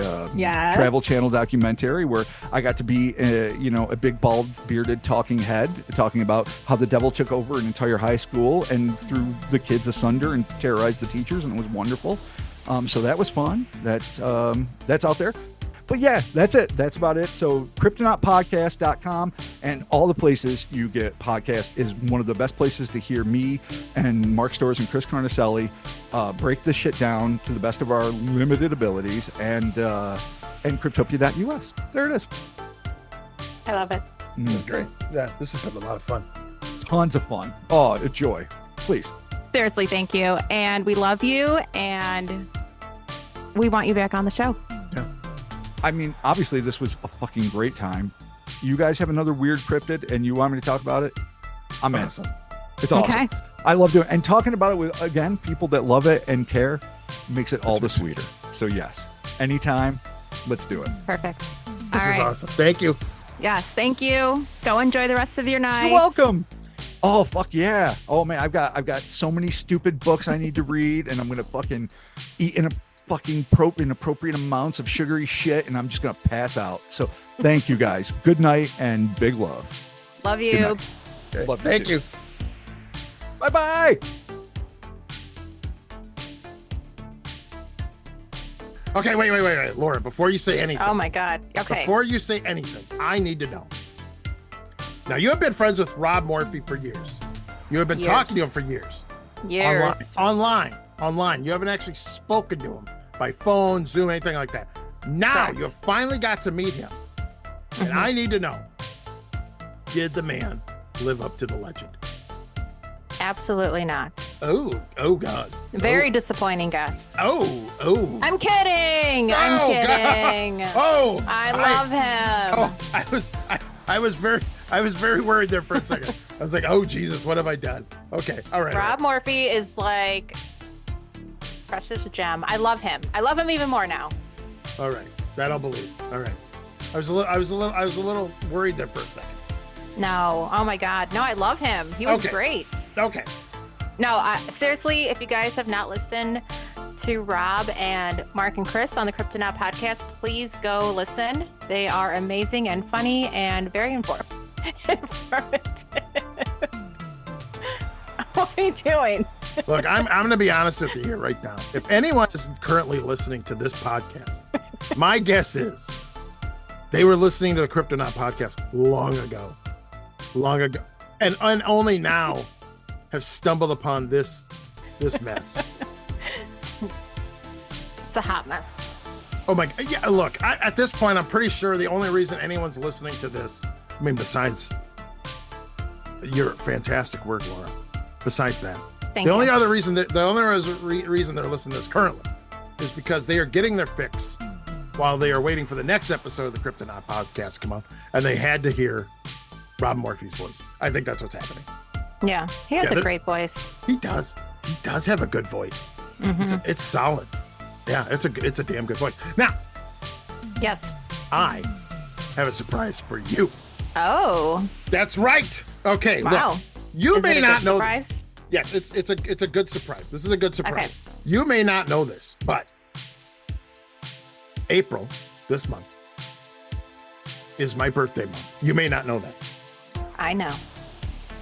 Travel Channel documentary where I got to be, a big bald bearded talking head talking about how the devil took over an entire high school and threw the kids asunder and terrorized the teachers, and it was wonderful. So that was fun. That's out there. But yeah, that's it. That's about it. So cryptonautpodcast.com and all the places you get podcasts is one of the best places to hear me and Mark Storrs and Chris Carnicelli break this shit down to the best of our limited abilities, and cryptopia.us. There it is. I love it. That's great. Yeah, this has been a lot of fun. Tons of fun. Oh, a joy. Please. Seriously, thank you. And we love you, and we want you back on the show. Yeah. Obviously, this was a fucking great time. You guys have another weird cryptid, and you want me to talk about it? I'm in. It's awesome. Okay. I love doing it. And talking about it with, again, people that love it and care makes it all the sweeter. So, yes, anytime, let's do it. Perfect. This is awesome. Thank you. Yes, thank you. Go enjoy the rest of your night. You're welcome. Oh, fuck yeah. Oh, man, I've got so many stupid books I need to read, and I'm going to fucking eat in inappropriate amounts of sugary shit, and I'm just going to pass out. So thank you, guys. Good night and big love. Love you. Okay. Love Thank you. Bye-bye. Okay, wait. Laura, before you say anything. Oh, my God. Okay. Before you say anything, I need to know. Now, you have been friends with Rob Morphy for years. You have been talking to him for years. Years. Online. You haven't actually spoken to him by phone, Zoom, anything like that. Now Correct. you finally got to meet him. And I need to know, did the man live up to the legend? Absolutely not. Oh God. Very disappointing guest. Oh. I'm kidding. I'm Oh, kidding. God. Oh, I love him. Oh, I was very worried there for a second. I was like, oh Jesus, what have I done? Okay, all right. Rob Morphy is like precious gem. I love him. I love him even more now. All right, that I'll believe. All right. I was a little worried there for a second. No. Oh my God. No, I love him. He was great. Okay. No, seriously, if you guys have not listened to Rob and Mark and Chris on the Cryptonaut podcast, please go listen. They are amazing and funny and very informative. What are you doing? Look, I'm going to be honest with you here right now. If anyone is currently listening to this podcast, my guess is they were listening to the Cryptonaut podcast long ago, and only now have stumbled upon this mess. It's a hot mess. Oh my God. Yeah, look, at this point, I'm pretty sure the only reason anyone's listening to this, I mean, besides your fantastic work, Laura, besides that, Thank you. only reason they're listening to this currently is because they are getting their fix while they are waiting for the next episode of the Cryptonaut podcast to come out, and they had to hear Rob Morphy's voice. I think that's what's happening. Yeah, he has a great voice. He does. He does have a good voice. Mm-hmm. It's solid. Yeah, it's a damn good voice. Now, yes, I have a surprise for you. Oh, that's right. Okay, wow. Look, you may not know surprise? this. Yes, it's a good surprise. This is a good surprise. Okay. You may not know this, but April this month is my birthday month. You may not know that. I know.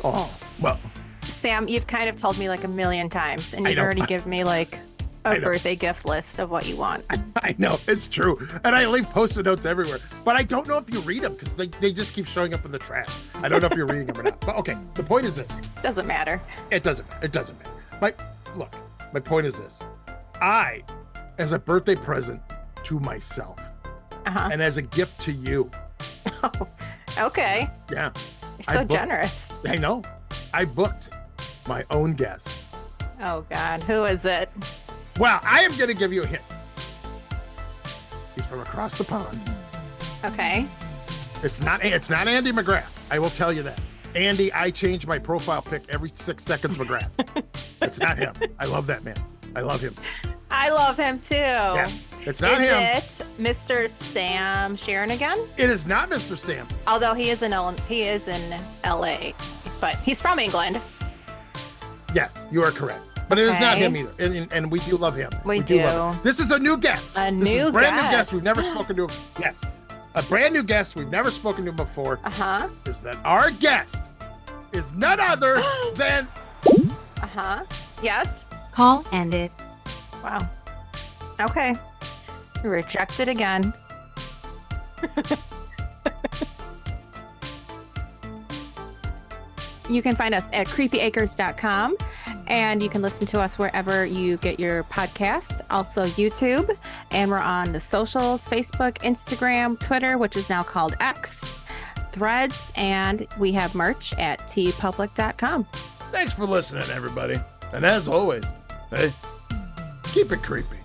Oh, well. Sam, you've kind of told me like a million times, and I you've know. already given me like a birthday gift list of what you want. I know, it's true. And I leave Post-it notes everywhere. But I don't know if you read them because they just keep showing up in the trash. I don't know if you're reading them or not. But okay, the point is this. Doesn't matter. It doesn't matter. My point is this. I, as a birthday present to myself, and as a gift to you. Oh, okay. Yeah. You're so generous. I know. I booked my own guest. Oh God, who is it? Well, I am going to give you a hint. He's from across the pond. Okay. It's not Andy McGrath. I will tell you that. Andy, I change my profile pic every 6 seconds, McGrath. It's not him. I love that man. I love him. I love him too. Yes. It's not him. Is it Mr. Sam Sharon again? It is not Mr. Sam. Although he is in LA, but he's from England. Yes, you are correct. But it is not him either. And we do love him. We do. Love him. This is a new guest. This is brand new guest. We've never spoken to him. Yes. A brand new guest we've never spoken to him before. Uh-huh. Is that our guest is none other than Yes. Call ended. Wow. Okay. Rejected again. You can find us at creepyacres.com, and you can listen to us wherever you get your podcasts, also YouTube, and we're on the socials, Facebook, Instagram, Twitter, which is now called X, Threads, and we have merch at tpublic.com. Thanks for listening, everybody. And as always, hey, keep it creepy.